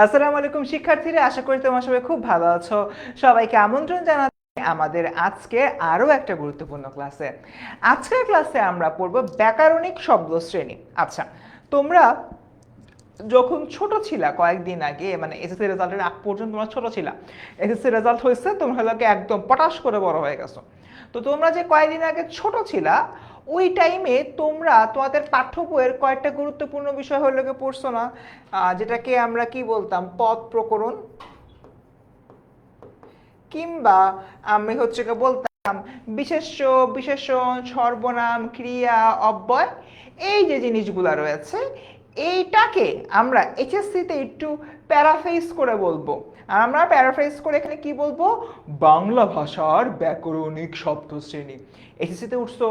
আসসালামু আলাইকুম শিক্ষার্থীরা, আশা করি তোমরা সবাই খুব ভালো আছো। সবাইকে আমন্ত্রণ জানাচ্ছি আমাদের আজকে আরো একটা গুরুত্বপূর্ণ ক্লাসে। আজকের ক্লাসে আমরা পড়ব ব্যাকরণিক শব্দ শ্রেণী। আচ্ছা, তোমরা যখন ছোট ছিলা কয়েকদিন আগে, মানে এসএসসি রেজাল্টের আগ পর্যন্ত তোমরা ছোট ছিলা, এসএসসি রেজাল্ট হয়েছে, তোমরা হলোকে একদম পটাশ করে বড় হয়ে গেছো। তো তোমরা যে কয়েকদিন আগে ছোট ছিলা, ওই টাইমে তোমরা তোমাদের পাঠ্য বইয়ের কয়েকটা গুরুত্বপূর্ণ বিষয় হলোকে পড়ছো না, যেটাকে আমরা কি বলতাম, পদ প্রকরণ, কিংবা আমি হচ্ছে বলতাম বিশেষ্য, বিশেষণ, সর্বনাম, ক্রিয়া, অব্যয়। এই যে জিনিসগুলো রয়েছে, এইটাকে আমরা এইচএসসিতে একটু প্যারাফ্রেজ করে বলবো। আর আমরা প্যারাফ্রেজ করে এখানে কি বলবো, বাংলা ভাষার ব্যাকরণিক শব্দ শ্রেণী। এইচএসসিতে উঠছো,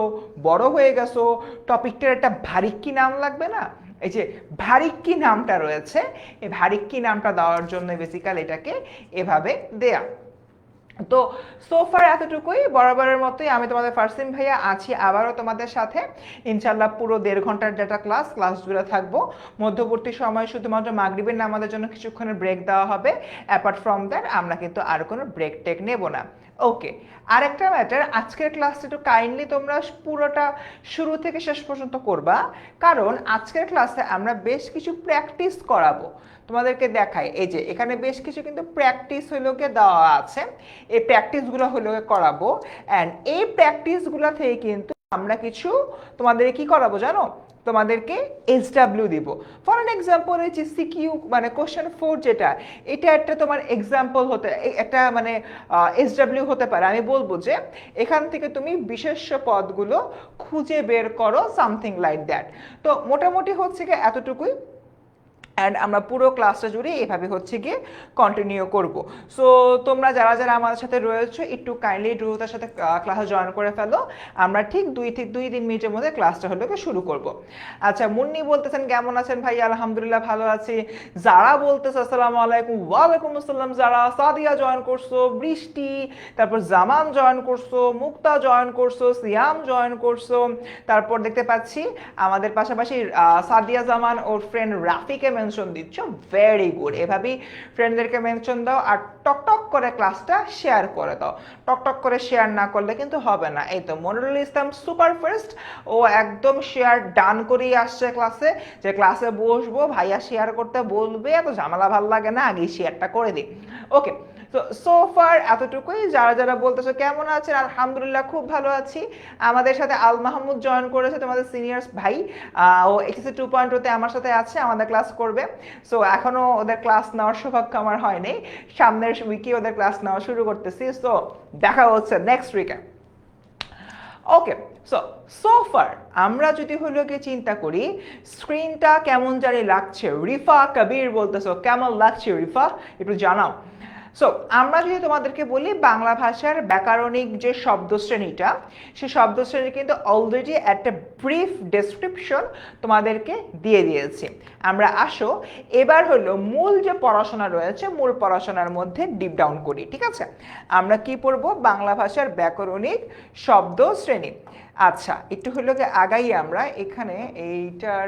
বড় হয়ে গেছো, টপিকটার একটা ভারিক্কি নাম লাগবে না? এই যে ভারিক্কি নামটা রয়েছে, এই ভারিক্কি নামটা দেওয়ার জন্য বেসিক্যালি এটাকে এভাবে দেয়া। তো সোফার এতটুকুই, বরাবরের মতোই আমি তোমাদের ফারসিন ভাইয়া আছি আবারও তোমাদের সাথে। ইনশাল্লাহ পুরো 1.5 ঘন্টার যেটা ক্লাস জুড়ে থাকবো। মধ্যবর্তী সময় শুধুমাত্র মাগরিবের নামাজের জন্য কিছুক্ষণের ব্রেক দেওয়া হবে। অ্যাপার্ট ফ্রম দ্যাট আমরা কিন্তু আর কোনো ব্রেক টেক নেব না। ওকে, আরেকটা ম্যাটার, আজকের ক্লাসটা একটু কাইন্ডলি তোমরা পুরোটা শুরু থেকে শেষ পর্যন্ত করবা, কারণ আজকের ক্লাসে আমরা বেশ কিছু প্র্যাকটিস করাবো। তোমাদেরকে দেখাই, এই যে এখানে বেশ কিছু কিন্তু প্র্যাকটিস হইলোকে দেওয়া আছে, এই প্র্যাকটিসগুলো হইলোকে করাবো। অ্যান্ড এই প্র্যাকটিসগুলো থেকে কিন্তু আমরা কিছু তোমাদের কি করাবো জানো, তোমাদেরকে SW দিব। ফর অ্যান এক্সাম্পল, এই যে সিকিউ মানে কোশ্চেন 4 যেটা, এটা একটা তোমার এক্সাম্পল হতে, একটা মানে SW হতে পারে। আমি বলবো যে এখান থেকে তুমি বিশেষ্য পদগুলো খুঁজে বের করো, সামথিং লাইক দ্যাট। তো মোটামুটি হচ্ছে কি এতটুকুই। অ্যান্ড আমরা পুরো ক্লাসটা জুড়ে এভাবে হচ্ছে গিয়ে কন্টিনিউ করব। সো তোমরা যারা যারা আমাদের সাথে রয়েছে একটু কাইন্ডলি দ্রুততার সাথে ক্লাসে জয়েন করে ফেলো। আমরা ঠিক 2-3 মিনিটের মধ্যে ক্লাসটা হলো শুরু করব। আচ্ছা, মুন্নি বলতেছেন কেমন আছেন ভাই? আলহামদুলিল্লাহ ভালো আছি। যারা বলতেছে আসসালামু আলাইকুম, ওয়ালাইকুম আসসালাম। যারা, সাদিয়া জয়েন করছো, বৃষ্টি, তারপর জামান জয়েন করছো, মুক্তা জয়েন করছো, সিয়াম জয়েন করছো, তারপর দেখতে পাচ্ছি আমাদের পাশাপাশি সাদিয়া জামান ওর ফ্রেন্ড রাফিকে মেনশন দিচ্ছ। ভেরি গুড, এভাবেই ফ্রেন্ডদেরকে মেনশন দাও আর টক করে ক্লাসটা শেয়ার করে দাও। টক করে শেয়ার না করলে কিন্তু হবে না। এই তো মনিরুল ইসলাম সুপার ফার্স্ট, ও একদম শেয়ার ডান করেই আসছে ক্লাসে, যে ক্লাসে বসবো, ভাইয়া শেয়ার করতে বলবে, এত ঝামেলা ভাল লাগে না, আগেই শেয়ারটা করে দিই। ওকে, তো সোফার এতটুকুই। যারা যারা বলতেছো কেমন আছেন, আলহামদুলিল্লাহ খুব ভালো আছি। আমাদের সাথে আল মাহমুদ জয়েন করেছে, তোমাদের সিনিয়র্স ভাই। ও এসএসসি 2.0 তে আমার সাথে আছে, আমাদের ক্লাস করবে। সো এখনো ওদের ক্লাস নেওয়ার সৌভাগ্য আমার হয়নি, সামনের উইকে ওদের ক্লাস নেওয়া শুরু করতেছি। সো দেখা হচ্ছে নেক্সট উইকে। ওকে, সোফার আমরা যদি হলো কি চিন্তা করি, স্ক্রিনটা কেমন জানি লাগছে। রিফা কবির বলতেছো কেমন লাগছে রিফা, একটু জানাও। সো আমরা যদি তোমাদেরকে বলি বাংলা ভাষার ব্যাকরণিক যে শব্দশ্রেণীটা, সেই শব্দশ্রেণী কিন্তু অলরেডি একটা ব্রিফ ডেসক্রিপশন তোমাদেরকে দিয়ে দিয়েছি। আমরা আসো এবার হলো মূল যে পড়াশোনা রয়েছে, মূল পড়াশোনার মধ্যে ডিপ ডাউন করি। ঠিক আছে, আমরা কি পড়বো, বাংলা ভাষার ব্যাকরণিক শব্দ শ্রেণী। আচ্ছা, একটু হলো কি আগাই আমরা এখানে এইটার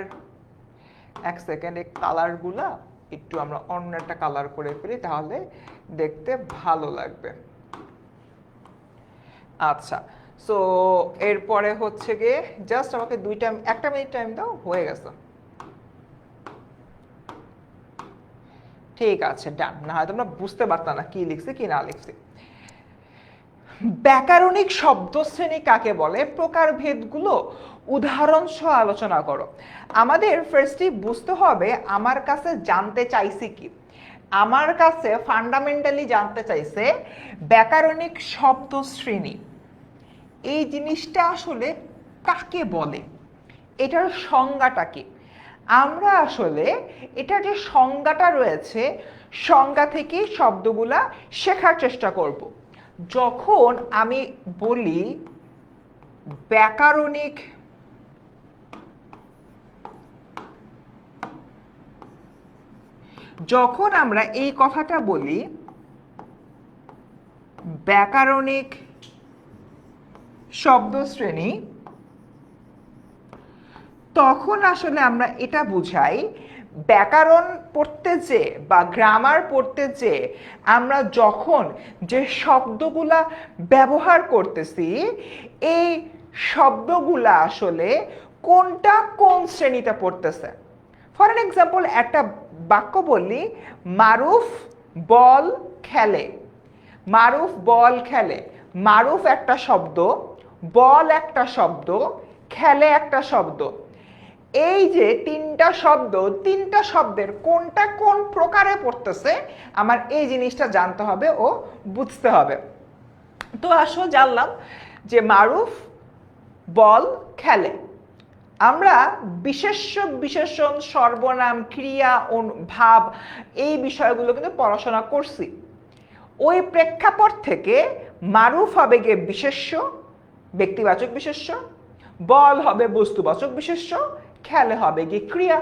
এক সেকেন্ড, এই কালারগুলা একটু আমরা অন্য একটা কালার করে ফেলি, তাহলে দেখতে ভালো লাগবে। আচ্ছা, সো এরপরে হচ্ছে গিয়ে জাস্ট আমাকে 1 মিনিট টাইম দাও, হয়ে গেছে। ঠিক আছে, ডান। না হয় তোমরা বুঝতে পারতাম না কি লিখছি কি না লিখছি। ব্যাকরণিক শব্দশ্রেণী কাকে বলে, প্রকারভেদগুলো উদাহরণ সহ আলোচনা করো। আমাদের ফার্স্টলি বুঝতে হবে আমার কাছে জানতে চাইছি কি। আমার কাছে ফান্ডামেন্টালি জানতে চাইছে ব্যাকরণিক শব্দশ্রেণী এই জিনিসটা আসলে কাকে বলে, এটার সংজ্ঞাটা কি। আমরা আসলে এটার যে সংজ্ঞাটা রয়েছে, সংজ্ঞা থেকেই শব্দগুলা শেখার চেষ্টা করব। যখন আমি বলি ব্যাকরণিক যখন আমরা এই কথাটা বলি ব্যাকরণিক শব্দশ্রেণী, তখন আসলে আমরা এটা বুঝাই ব্যাকরণ পড়তে যে বা গ্রামার পড়তে যে আমরা যখন যে শব্দগুলা ব্যবহার করতেছি এই শব্দগুলা আসলে কোনটা কোন শ্রেণীতে পড়তেছে। ফর এন এক্সাম্পল একটা বাক্য বললি, মারুফ বল খেলে। মারুফ বল খেলে, মারুফ একটা শব্দ, বল একটা শব্দ, খেলে একটা শব্দ। এই যে তিনটা শব্দ, তিনটা শব্দের কোনটা কোন প্রকারে পড়তেছে আমার এই জিনিসটা জানতে হবে ও বুঝতে হবে। তো আসো জানলাম যে মারুফ বল খেলে। আমরা বিশেষ্য বিশেষণ সর্বনাম ক্রিয়া ভাব এই বিষয়গুলো কিন্তু পড়াশোনা করছি। ওই প্রেক্ষাপট থেকে মারুফ হবে গিয়ে বিশেষ্য ব্যক্তিবাচক বিশেষ্য, বল হবে বস্তুবাচক বিশেষ্য, খেলে হবে গিয়ে ক্রিয়া।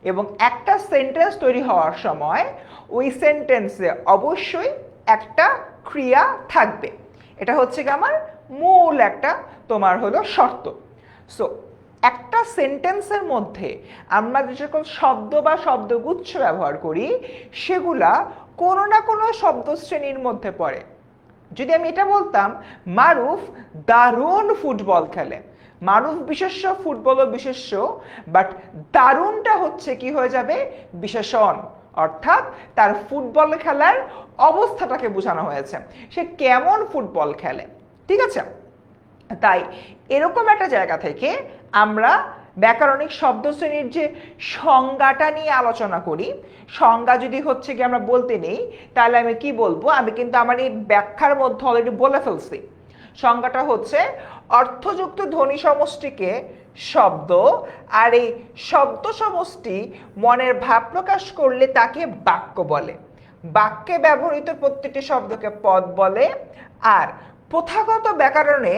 এবং একটা সেন্টেন্স তৈরি হওয়ার সময় ওই সেন্টেন্সে অবশ্যই একটা ক্রিয়া থাকবে। এটা হচ্ছে কি আমার মূল একটা তোমার হলো শর্ত। সো একটা সেন্টেন্সের মধ্যে আমরা যে সকল শব্দ বা শব্দগুচ্ছ ব্যবহার করি সেগুলা কোনো না কোনো শব্দ শ্রেণীর মধ্যে পড়ে। যদি আমি এটা বলতাম মারুফ দারুণ ফুটবল খেলে, মারুফ বিশেষ্য, ফুটবলও বিশেষ্য, বাট দারুণটা হচ্ছে কি হয়ে যাবে বিশেষণ, অর্থাৎ তার ফুটবল খেলার অবস্থাটাকে বোঝানো হয়েছে, সে কেমন ফুটবল খেলে। ঠিক আছে, তাই এরকম একটা জায়গা থেকে আমরা ব্যাকরণিক শব্দ শ্রেণীর যে সংজ্ঞাটা নিয়ে আলোচনা করি, সংজ্ঞা যদি হচ্ছে কি আমরা বলতে নেই তাহলে আমি কি বলবো, আমি কিন্তু আমার এই ব্যাখ্যার মধ্যে অলরেডি বলে ফেলছি। সংজ্ঞাটা হচ্ছে অর্থযুক্ত ধ্বনি সমষ্টিকে শব্দ, আর এই শব্দ সমষ্টি মনের ভাব প্রকাশ করলে তাকে বাক্য বলে। বাক্যে ব্যবহৃত প্রত্যেকটি শব্দকে পদ বলে, আর প্রথাগত ব্যাকরণে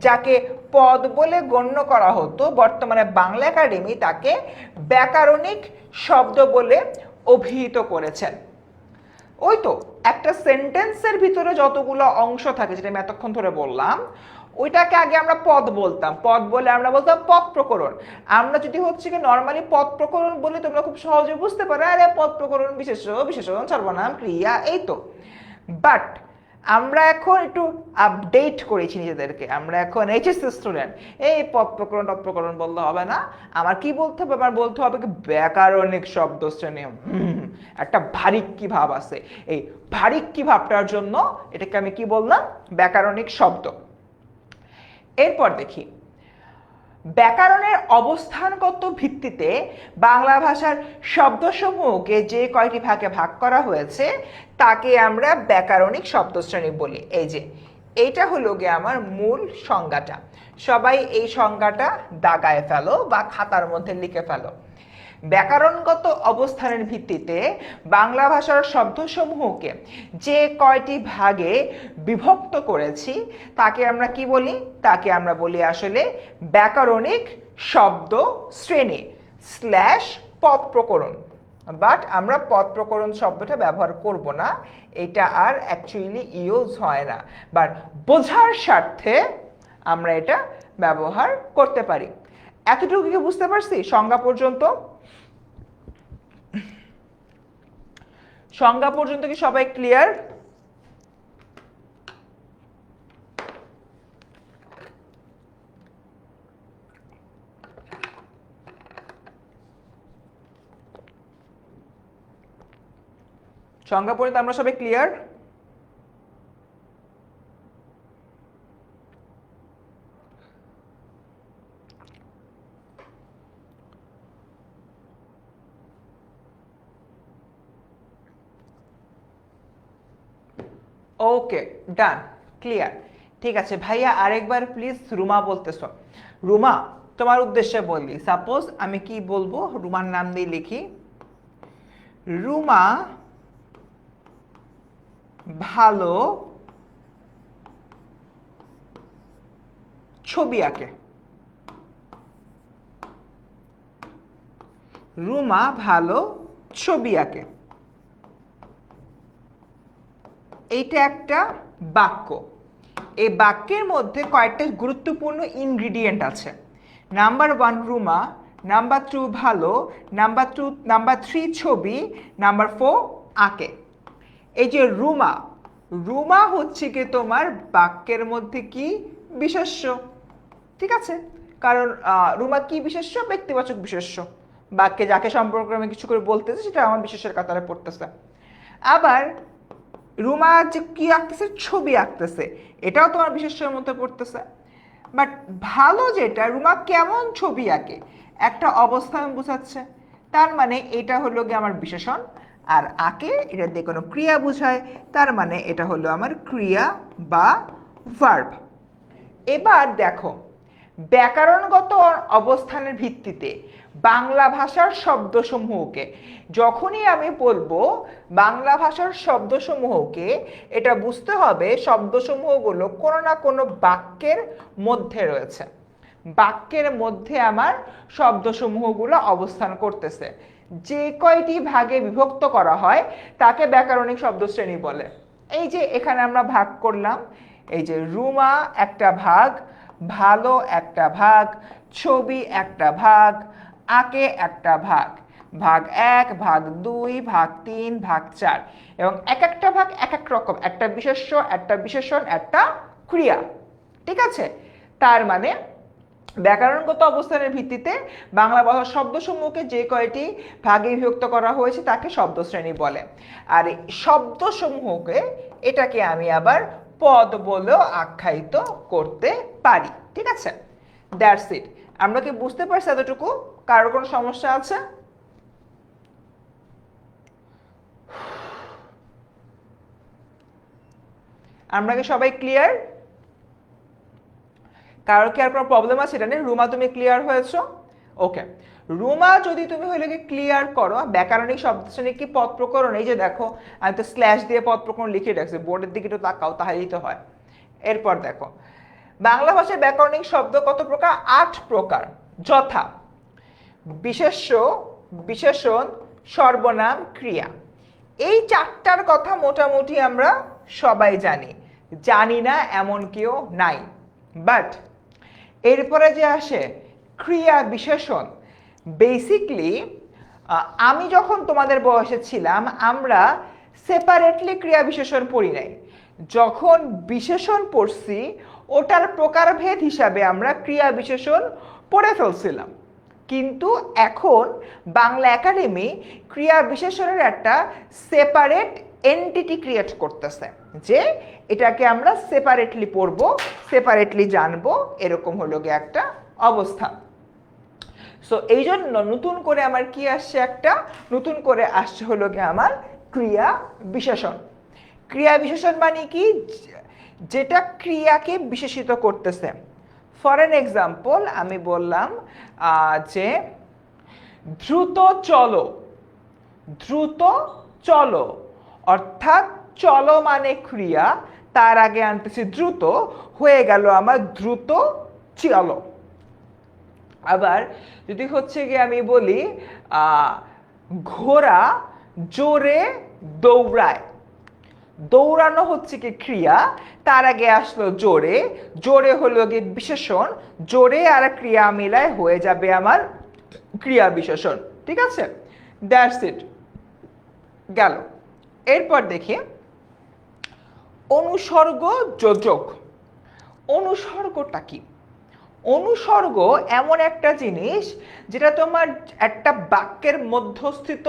যাকে পদ বলে গণ্য করা হতো বর্তমানে বাংলা একাডেমি তাকে ব্যাকরণিক শব্দ বলে অভিহিত করেছেন। ওই তো একটা সেন্টেন্সের ভিতরে যতগুলো অংশ থাকে যেটা আমি এতক্ষণ ধরে বললাম ওইটাকে আগে আমরা পদ বলতাম, পদ বলে আমরা বলতাম পদ প্রকরণ। আমরা যদি হচ্ছে কি নর্মালি পদ প্রকরণ বলে তোমরা খুব সহজে বুঝতে পারো, আরে পদ প্রকরণ বিশেষ্য বিশেষণ সর্বনাম ক্রিয়া, এই তো। বাট আমরা এখন একটু আপডেট করেছি নিজেদেরকে, আমরা এখন এইচএসসি স্টুডেন্ট, এই পদ প্রকরণ টদ প্রকরণ বললে হবে না, আমার কি বলতে হবে, আমার বলতে হবে কি ব্যাকরণিক শব্দ শ্রেণী। একটা ভারিক্কি ভাব আছে, এই ভারিক্কি ভাবটার জন্য এটাকে আমি কি বললাম ব্যাকরণিক শব্দ। এরপর দেখি ব্যাকরণের অবস্থানগত ভিত্তিতে বাংলা ভাষার শব্দসমূহকে যে কয়টি ভাগে ভাগ করা হয়েছে তাকে আমরা ব্যাকরণিক শব্দশ্রেণী বলি। এই যে এইটা হলো গিয়ে আমার মূল সংজ্ঞাটা, সবাই এই সংজ্ঞাটা দাগায় ফেলো বা খাতার মধ্যে লিখে ফেলো। ব্যাকরণগত অবস্থানের ভিত্তিতে বাংলা ভাষার শব্দসমূহকে যে কয়টি ভাগে বিভক্ত করেছি তাকে আমরা কি বলি, তাকে আমরা বলি আসলে ব্যাকরণিক শব্দ শ্রেণী স্ল্যাশ পদ প্রকরণ। বাট আমরা পদ প্রকরণ শব্দটা ব্যবহার করব না, এটা আর অ্যাকচুয়ালি ইউজ হয় না, বাট বোঝার স্বার্থে আমরা এটা ব্যবহার করতে পারি। এতটুকু কি বুঝতে পারছি সংজ্ঞা পর্যন্ত? সংজ্ঞা পর্যন্ত কি সবাই ক্লিয়ার? সংজ্ঞা পর্যন্ত আমরা সবাই ক্লিয়ার? ওকে, ডান, ক্লিয়ার। ঠিক আছে ভাইয়া, আরেকবার প্লিজ রুমা বলতেছ। রুমা, তোমার উদ্দেশ্যে বললি, সাপোজ আমি কি বলবো, রুমার নাম দিয়ে লিখি, রুমা ভালো ছবি আঁকে। রুমা ভালো ছবি আঁকে, এইটা একটা বাক্য। এই বাক্যের মধ্যে কয়েকটা গুরুত্বপূর্ণ ইনগ্রিডিয়েন্ট আছে। নাম্বার 1, রুমা নাম্বার 2 ভালো, নাম্বার 3 ছবি, নাম্বার 4 আঁকে। এই যে রুমা, রুমা হচ্ছে কি তোমার বাক্যের মধ্যে কি বিশেষ্য, ঠিক আছে, কারণ রুমা কি বিশেষ্য, ব্যক্তিবাচক বিশেষ্য, বাক্যে যাকে সম্পর্কে আমি কিছু করে বলতেছি সেটা আমার বিশেষের কাতারে পড়তেছে। আবার রুমা যে কি আঁকতেছে, ছবি আঁকতেছে, এটাও তোমার বিশেষ্যের মধ্যে পড়তেছে। বাট ভালো যেটা, রুমা কেমন ছবি আঁকে, একটা অবস্থান বোঝাচ্ছে, তার মানে এটা হলো গিয়ে আমার বিশেষণ। আর আঁকে এটা দিয়ে কোনো ক্রিয়া বোঝায়, তার মানে এটা হলো আমার ক্রিয়া বা ভার্ব। এবার দেখো, ব্যাকরণগত অবস্থানের ভিত্তিতে বাংলা ভাষার শব্দসমূহকে, যখনই আমি বলবো বাংলা ভাষার শব্দসমূহকে, এটা বুঝতে হবে শব্দসমূহগুলো কোনো না কোনো বাক্যের মধ্যে রয়েছে, বাক্যের মধ্যে আমার শব্দসমূহগুলো অবস্থান করতেছে। যে কয়টি ভাগে বিভক্ত করা হয় তাকে ব্যাকরণিক শব্দশ্রেণী বলে। এই যে এখানে আমরা ভাগ করলাম, এই যে রুমা একটা ভাগ, ভালো একটা ভাগ, ছবি একটা ভাগ, আঁকে একটা ভাগ, ভাগ 1, ভাগ 2, ভাগ 3, ভাগ 4, এবং এক একটা ভাগ এক এক রকম, একটা বিশেষ্য, একটা বিশেষণ, একটা ক্রিয়া, ঠিক আছে। তার মানে ব্যাকরণগত অবস্থানের ভিত্তিতে বাংলা ভাষার শব্দসমূহকে যে কয়টি ভাগে বিভক্ত করা হয়েছে তাকে শব্দশ্রেণী বলে। আর এই শব্দসমূহকে, এটাকে আমি আবার পদ বলেও আখ্যায়িত করতে পারি, ঠিক আছে। That's it. আমরা কি বুঝতে পারছি এতটুকু? কারোর কোনো সমস্যা আছে? আমরা কি সবাই ক্লিয়ার? কারোর কি আর কোনো প্রবলেম আছে এটা নিয়ে? রুমা তুমি ক্লিয়ার হয়েছো? ওকে, রুমা যদি তুমি হইলে কি ক্লিয়ার করো ব্যাকরণিক শব্দশ্রেণী কি পদ প্রকরণ। এই যে দেখো আমি তো স্ল্যাশ দিয়ে পদ প্রকরণ লিখে রাখছি, বোর্ডের দিকে একটু তাকাও তাহলেই তো হয়। এরপর দেখো, বাংলা ভাষায় ব্যাকরণিক শব্দ কত প্রকার? 8 প্রকার, যথা বিশেষ্য, বিশেষণ, সর্বনাম, ক্রিয়া। এই 4টার কথা মোটামুটি আমরা সবাই জানি, জানি না এমন কেউ নাই। বাট এরপরে যে আসে ক্রিয়া বিশেষণ, বেসিকলি আমি যখন তোমাদের বয়সে ছিলাম আমরা সেপারেটলি ক্রিয়া বিশেষণ পড়ি নাই, যখন বিশেষণ পড়ছি ওটার প্রকারভেদ হিসাবে আমরা ক্রিয়া বিশেষণ পড়ে ফেলছিলাম। কিন্তু এখন বাংলা একাডেমি ক্রিয়া বিশেষণের একটা সেপারেট এন্টিটি ক্রিয়েট করতেছে, যে এটাকে আমরা সেপারেটলি পড়ব, সেপারেটলি জানবো, এরকম হলো গিয়ে একটা অবস্থা। সো এই জন্য নতুন করে আমার কি আসছে, একটা নতুন করে আসছে হলো গিয়ে আমার ক্রিয়া বিশেষণ। ক্রিয়া বিশেষণ মানে কি? যেটা ক্রিয়াকে বিশেষিত করতেছে। ফর এন এক্সাম্পল আমি বললাম যে দ্রুত চলো, দ্রুত চলো, অর্থাৎ চলো মানে ক্রিয়া, তার আগে আনতেছি দ্রুত, হয়ে গেল আমার দ্রুত চলো। আবার যদি হচ্ছে গিয়ে আমি বলি ঘোড়া জোরে দৌড়ায়, দৌড়ানো হচ্ছে কি ক্রিয়া, তার আগে আসলো জোরে, জোরে হলো গিয়ে বিশেষণ, জোরে আর ক্রিয়া মিলায় হয়ে যাবে আমার ক্রিয়া বিশেষণ, ঠিক আছে। দ্যাটস ইট, গেল। এরপর দেখি অনুসর্গ যোজক। অনুসর্গটা কি? অনুসর্গ এমন একটা জিনিস যেটা তোমার একটা বাক্যের মধ্যস্থিত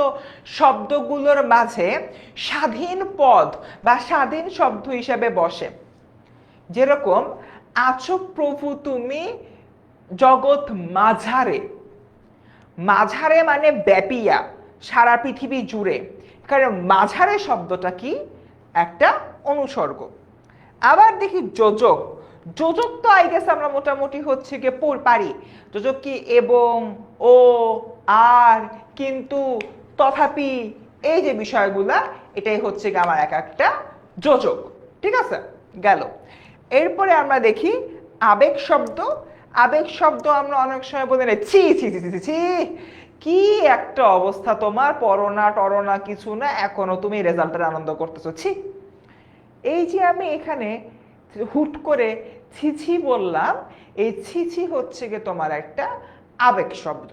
শব্দগুলোর মাঝে স্বাধীন পদ বা স্বাধীন শব্দ হিসেবে বসে। যেরকম আছো প্রভু তুমি জগৎ মাঝারে, মাঝারে মানে ব্যাপিয়া, সারা পৃথিবী জুড়ে, কারণ মাঝারে শব্দটা কি? একটা অনুসর্গ। আবার দেখি যোজক। যোজক তো আই গেস আমরা মোটামুটি হচ্ছে গিয়ে পারি। যোজক কি? এবং, ও, আর, কিন্তু, তথাপি, এই যে বিষয়গুলা, এটাই হচ্ছে গিয়ে আমার এক একটা যোজক, ঠিক আছে, গেল। এরপরে আমরা দেখি আবেগ শব্দ। আবেগ শব্দ আমরা অনেক সময় বলি না ছি ছি ছি ছি ছি, কি একটা অবস্থা তোমার, পড়না টরনা কিছু না, এখনো তুমি রেজাল্টের আনন্দ করতেছো, ছি। এই যে আমি এখানে হুট করে ছিছি বললাম, এই ছিছি হচ্ছে গিয়ে তোমার একটা আবেগ শব্দ।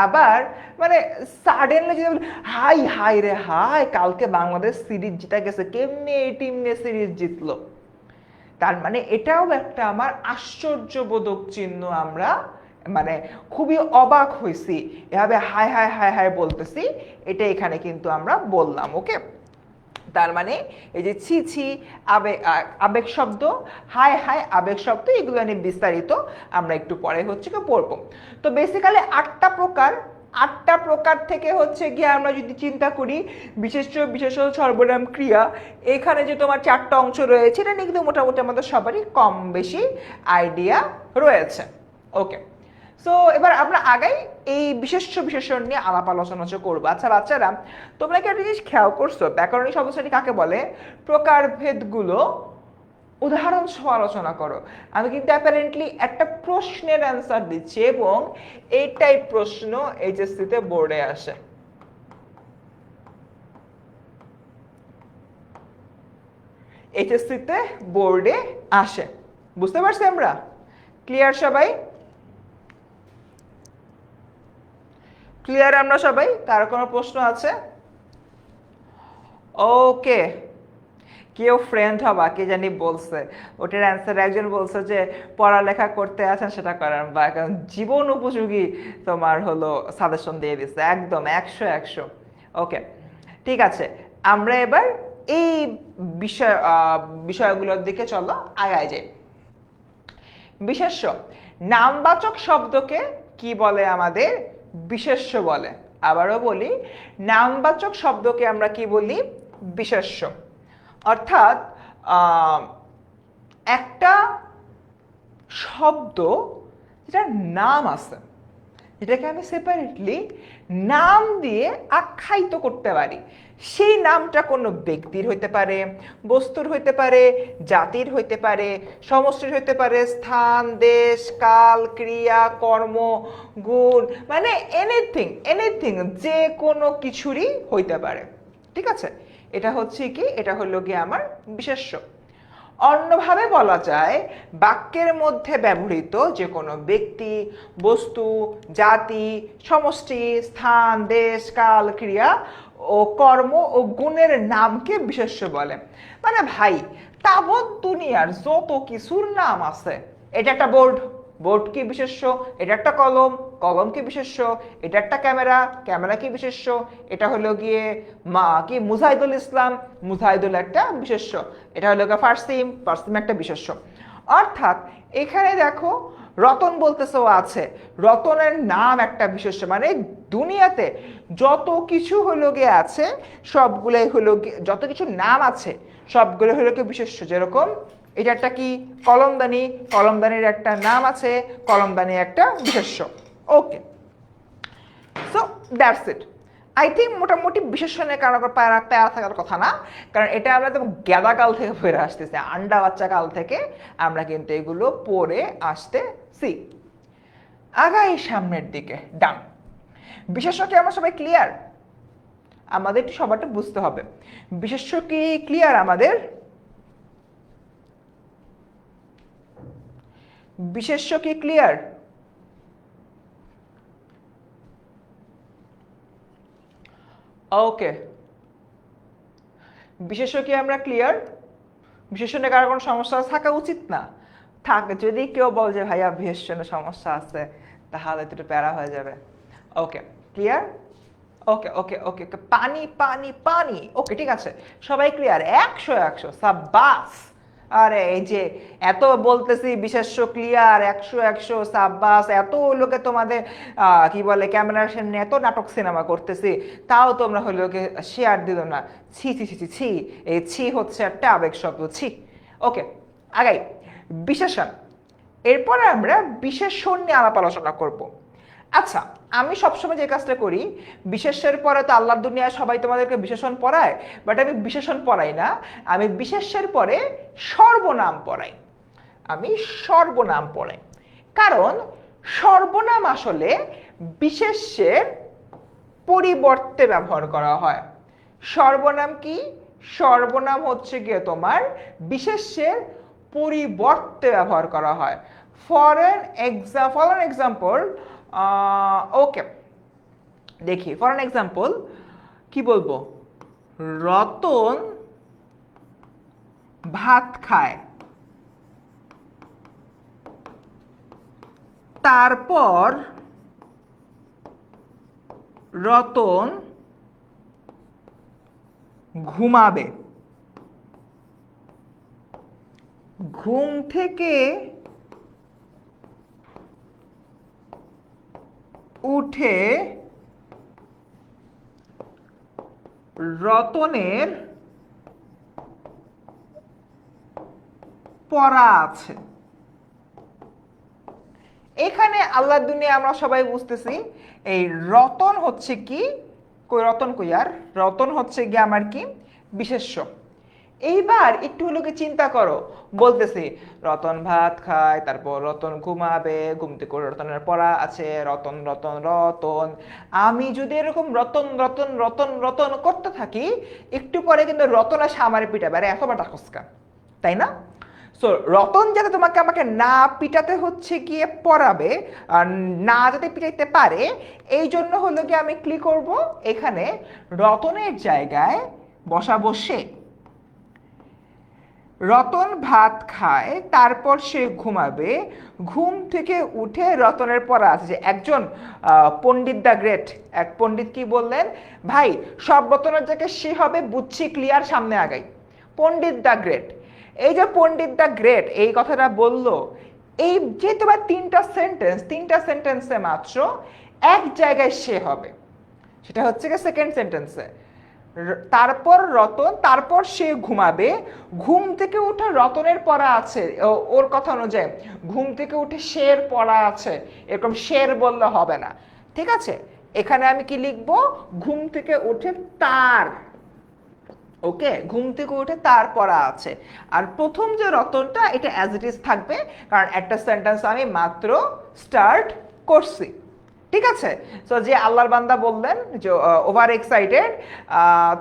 আবার মানে সাডেনলি যদি হাই হাই রে হাই, কালকে বাংলাদেশ সিরিজ জিতা গেছে, কেমনে এই টিম নিয়ে সিরিজ জিতলো, তার মানে এটাও একটা আমার আশ্চর্যবোধক চিহ্ন। আমরা মানে খুবই অবাক হয়েছি, এভাবে হাই হাই হাই হাই বলতেছি, এটা এখানে কিন্তু আমরা বললাম। ওকে, তার মানে এই যে ছি ছি আবেগ, আবেগ শব্দ, হাই হাই আবেগ শব্দ, এগুলো নিয়ে বিস্তারিত আমরা একটু পরে হচ্ছে কি পড়বো। তো বেসিক্যালি 8টা প্রকার, 8টা প্রকার থেকে হচ্ছে গিয়ে আমরা যদি চিন্তা করি বিশেষ্য, বিশেষণ, সর্বনাম, ক্রিয়া, এখানে যে তোমার 4টা অংশ রয়েছে, এটা নিয়ে কিন্তু মোটামুটি আমাদের সবারই কম বেশি আইডিয়া রয়েছে। ওকে, সো এবার আমরা আগাই এই বিশেষ্য বিশেষণ নিয়ে আলাপ আলোচনা করবো। আচ্ছা বাচ্চারা, তোমরা কি একটা জিনিস খেয়াল করছো, ব্যাকরণিক শব্দশ্রেণী কাকে বলে? প্রকারভেদগুলো উদাহরণ সহ আলোচনা করো। আমি কিন্তু অ্যাপারেন্টলি একটা প্রশ্নের অ্যান্সার দিচ্ছি এবং এইটাই প্রশ্ন এইচএসসিতে বোর্ডে আসে। এইচএসসিতে বোর্ডে আসে, বুঝতে পারছি আমরা? ক্লিয়ার সবাই? ক্লিয়ার আমরা সবাই? কার কোনো প্রশ্ন আছে? ওকে, কেউ ফ্রেন্ড হবা কে জানি বলছে, ওটার অ্যান্সার একজন বলছে যে পড়ালেখা করতে আছেন সেটা করেন, বা জীবন উপযোগী তোমার হলো সাজেশন দিয়ে দিচ্ছে, একদম 100-100। ওকে, ঠিক আছে, আমরা এবার এই বিষয়গুলোর দিকে চলো আগায় যাই। বিশেষ্য, নামবাচক শব্দকে কি বলে? আমাদের বিশেষ্য বলে। আবারও বলি, নামবাচক শব্দকে আমরা কি বলি? বিশেষ্য। অর্থাৎ একটা শব্দ যেটার নাম আছে, যেটাকে আমি সেপারেটলি নাম দিয়ে আখ্যায়িত করতে পারি, সেই নামটা কোনো ব্যক্তির হইতে পারে, বস্তুর হইতে পারে, জাতির হইতে পারে, সমষ্টির হইতে পারে, স্থান, দেশ, কাল, ক্রিয়া, কর্ম, গুণ, মানে এনিথিং এনিথিং, যে কোনো কিছুরই হইতে পারে। ঠিক আছে, এটা হচ্ছে কি, এটা হলো গিয়ে আমার বিশেষ্য। অন্যভাবে বলা যায়, বাক্যের মধ্যে ব্যবহৃত যে কোনো ব্যক্তি, বস্তু, জাতি, সমষ্টি, স্থান, দেশ, কাল, ক্রিয়া ও কর্ম ও গুণের নামকে বিশেষ্য বলে। মানে ভাই, তাবৎ দুনিয়ার যত কিছুর নাম আছে, এটা একটা বোর্ড, বোর্ড কি বিশেষ্য, এটা একটা কলম, কলম কি বিশেষ্য, এটা একটা ক্যামেরা, ক্যামেরা কি বিশেষ্য, এটা হলো গিয়ে কি মুজাহিদুল ইসলাম, মুজাহিদুল একটা বিশেষ্য, এটা হলো গিয়ে ফারসিম, ফারসিম একটা বিশেষ্য। অর্থাৎ এখানে দেখো রতন বলতেছে আছে, রতনের নাম একটা বিশেষ্য, মানে দুনিয়াতে যত কিছু হলো গিয়ে আছে সবগুলোই হলো গিয়ে, যত কিছু নাম আছে সবগুলো হলো গিয়ে বিশেষ্য। যেরকম এটা একটা কি কলমদানি, কলমদানির একটা নাম আছে, কলমদানি একটা বিশেষ্য। Okay, so that's it. I think মোটামুটি বিশেষণের কারণ প্যারা থাকার কথা না, কারণ এটা আমরা তো গ্যাদা কাল থেকে পড়ে আসতেছি, আন্ডা বাচ্চা কাল থেকে আমরা কিন্তু এগুলো পড়ে আসতেছি। আগাই সামনের দিকে, ডান। বিশেষ্য কি আমরা সবাই ক্লিয়ার? আমাদের একটু সবারটা বুঝতে হবে, বিশেষ্য কি ক্লিয়ার আমাদের? বিশেষ্য কি ক্লিয়ার? ওকে, বিশেষ্য কি আমরা ক্লিয়ার? বিশেষণে কারো কোনো সমস্যা থাকা উচিত না, থাকে যদি কেউ বল যে ভাইয়া বিশেষণে সমস্যা আছে, তাহলে তো একটু প্যারা হয়ে যাবে। ওকে, ক্লিয়ার? ওকে ওকে ওকে ওকে, পানি পানি পানি। ওকে, ঠিক আছে, সবাই ক্লিয়ার? 100-100, সাব্বাস। আরে এই যে এত বলতেছি বিশেষ্য ক্লিয়ার, 100-100, সাব্বাস। এত লোকে তোমাদের কি বলে ক্যামেরার সামনে এত নাটক সিনেমা করতেছি, তাও তোমরা হলো শেয়ার দিল না। ছি ছি ছি ছি ছি, এই ছি হচ্ছে একটা আবেগ শব্দ, ছি। ওকে, আগাই। বিশেষণ, এরপরে আমরা বিশেষণ নিয়ে আলাপ আলোচনা করব। আচ্ছা, আমি সবসময় যে কাজটা করি, বিশেষ্যের পরে তো আল্লাহর দুনিয়ায় সবাই তোমাদেরকে বিশেষণ পড়ায়, বাট আমি বিশেষণ পড়াই না, আমি বিশেষ্যের পরে সর্বনাম পড়াই। আমি সর্বনাম পড়াই, কারণ সর্বনাম আসলে বিশেষ্যের পরিবর্তে ব্যবহার করা হয়। সর্বনাম কি? সর্বনাম হচ্ছে গিয়ে তোমার বিশেষ্যের পরিবর্তে ব্যবহার করা হয়। ফর অ্যান এক্সাম্পল, ওকে, দেখি ফর অ্যান এক্সাম্পল কি বলবো, রতন ভাত খায়, তারপর রতন ঘুমাবে, ঘুম থেকে উঠে রতনের পড়া আছে। এখানে আল্লাহ দুনিয়া আমরা সবাই বুঝতেছি এই রতন হচ্ছে কি, কই রতন কই আর, রতন হচ্ছে কি আমার কি বিশেষ্য। এইবার একটু হলো কি চিন্তা করো, বলতেছি রতন ভাত খায়, তারপর রতন ঘুমাবে, ঘুম থেকে করে রতনের পড়া আছে, রতন রতন রতন। আমি যদি এরকম রতন রতন রতন রতন করতে থাকি, একটু পরে কিন্তু রতন আসে আমার পিটাবে, আরে এতবার ডাকসকা, তাই না? সো রতন যাতে তোমাকে আমাকে না পিটাতে হচ্ছে গিয়ে পড়াবে, আর না যাতে পিটাইতে পারে, এই জন্য হলো গিয়ে আমি কি করব, এখানে রতনের জায়গায় বসাবো সে। রতন ভাত খায়, তারপর সে ঘুমাবে, ঘুম থেকে উঠে রতনের পড়া আছে। যে একজন পণ্ডিত দ্য গ্রেট, এক পণ্ডিত কি বললেন, ভাই সব রতনের জায়গায় সে হবে, বুঝছি ক্লিয়ার, সামনে আগাই। পণ্ডিত দ্য গ্রেট, এই যে পণ্ডিত দ্য গ্রেট এই কথাটা বললো, এই যে তোমার তিনটা সেন্টেন্সে মাত্র এক জায়গায় সে হবে, সেটা হচ্ছে কি সেকেন্ড সেন্টেন্সে। তারপর রতন, তারপর সে ঘুমাবে, ঘুম থেকে উঠে রতনের পড়া আছে, ওর কথা অনুযায়ী ঘুম থেকে উঠে শের পড়া আছে, এরকম শের বললে হবে না, ঠিক আছে? এখানে আমি কি লিখবো, ঘুম থেকে উঠে তার, ওকে, ঘুম থেকে উঠে তার পড়া আছে। আর প্রথম যে রতনটা এটা অ্যাজ ইট ইজ থাকবে, কারণ একটা সেন্টেন্স আমি মাত্র স্টার্ট করছি, ঠিক আছে? সো যে আল্লাহর বান্দা বললেন যে ওভার এক্সাইটেড,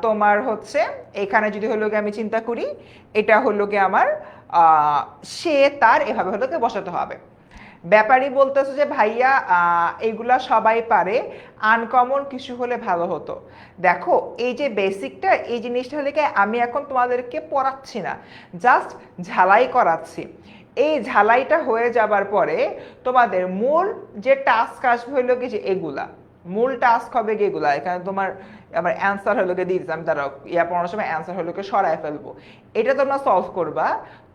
তোমার হচ্ছে এখানে যদি হলো গিয়ে আমি চিন্তা করি, এটা হলো গিয়ে আমার সে তার, এভাবে হলো গিয়ে বসাতে হবে। ব্যাপারই বলতেছে যে ভাইয়া এইগুলা সবাই পারে, আনকমন কিছু হলে ভালো হতো। দেখো এই যে বেসিকটা, এই জিনিসটা হলে আমি এখন তোমাদেরকে পড়াচ্ছি না, জাস্ট ঝালাই করাচ্ছি। এই ঝালাইটা হয়ে যাবার পরে তোমাদের মূল যে টাস্ক আসবে হলো কি, যে এগুলা মূল টাস্ক হবে কি এগুলা। এখানে তোমার আবার অ্যান্সার হলো গিয়ে দিয়েছি আমি, দাঁড়াও ইয়া পড়ানোর সময় অ্যান্সার হলো গিয়ে সরাই ফেলবো, এটা তোমরা সলভ করবা,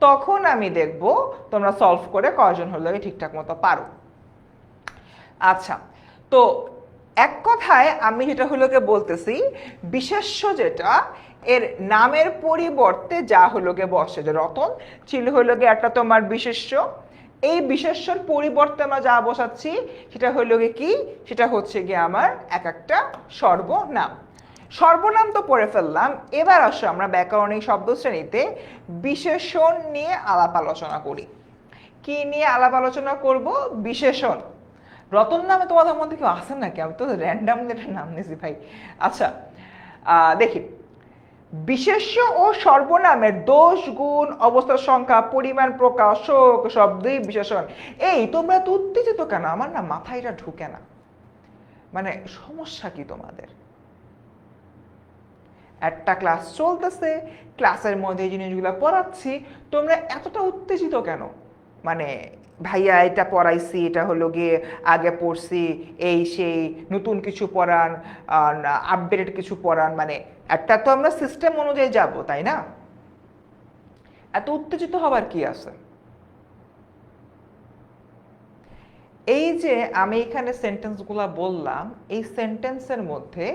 তখন আমি দেখব তোমরা সলভ করে কয়জন হলো গিয়ে ঠিকঠাক মতো পারো। আচ্ছা, তো এক কথায় আমি যেটা হলো গিয়ে বলতেছি, বিশেষ্য যেটা, এর নামের পরিবর্তে যা হলো গিয়ে বসে, যে রতন ছিল হলো গিয়ে একটা তোমার বিশেষ্য, এই বিশেষ্যর পরিবর্তে আমরা যা বসাচ্ছি সেটা হলো গিয়ে কি, সেটা হচ্ছে গিয়ে আমার এক একটা সর্বনাম। সর্বনাম তো পড়ে ফেললাম, এবার আসো আমরা ব্যাকরণিক শব্দ শ্রেণীতে বিশেষণ নিয়ে আলাপ আলোচনা করি। কি নিয়ে আলাপ আলোচনা করব, বিশেষণ। রতন নামে তোমাদের মধ্যে কেউ আসেন নাকি? আমি তো র্যান্ডামলি একটা নাম নিয়েছি ভাই। আচ্ছা দেখি, বিশেষ্য ও সর্বনামের দোষ, গুণ, অবস্থার সংখ্যা, পরিমাণ, প্রকার, শোক শব্দই বিশেষণ। এই তোমরা তো উত্তেজিত কেন? আমার না মাথায় এটা ঢুকে না, মানে সমস্যা কি তোমাদের? একটা ক্লাস চলতেছে, ক্লাসের মধ্যে এই জিনিসগুলো পড়াচ্ছি, তোমরা এতটা উত্তেজিত কেন? মানে ভাইয়া এটা পড়াইছি, এটা হলো গিয়ে আগে পড়ছি, এই সেই নতুন কিছু পড়ান, আপডেটেড কিছু পড়ান, মানে একটা তো আমরা সিস্টেম অনুযায়ী যাব, তাই না? এত উত্তেজিত হবার কি আছে? এই যে আমি এখানে সেন্টেন্সগুলো বললাম, এই সেন্টেন্সের মধ্যে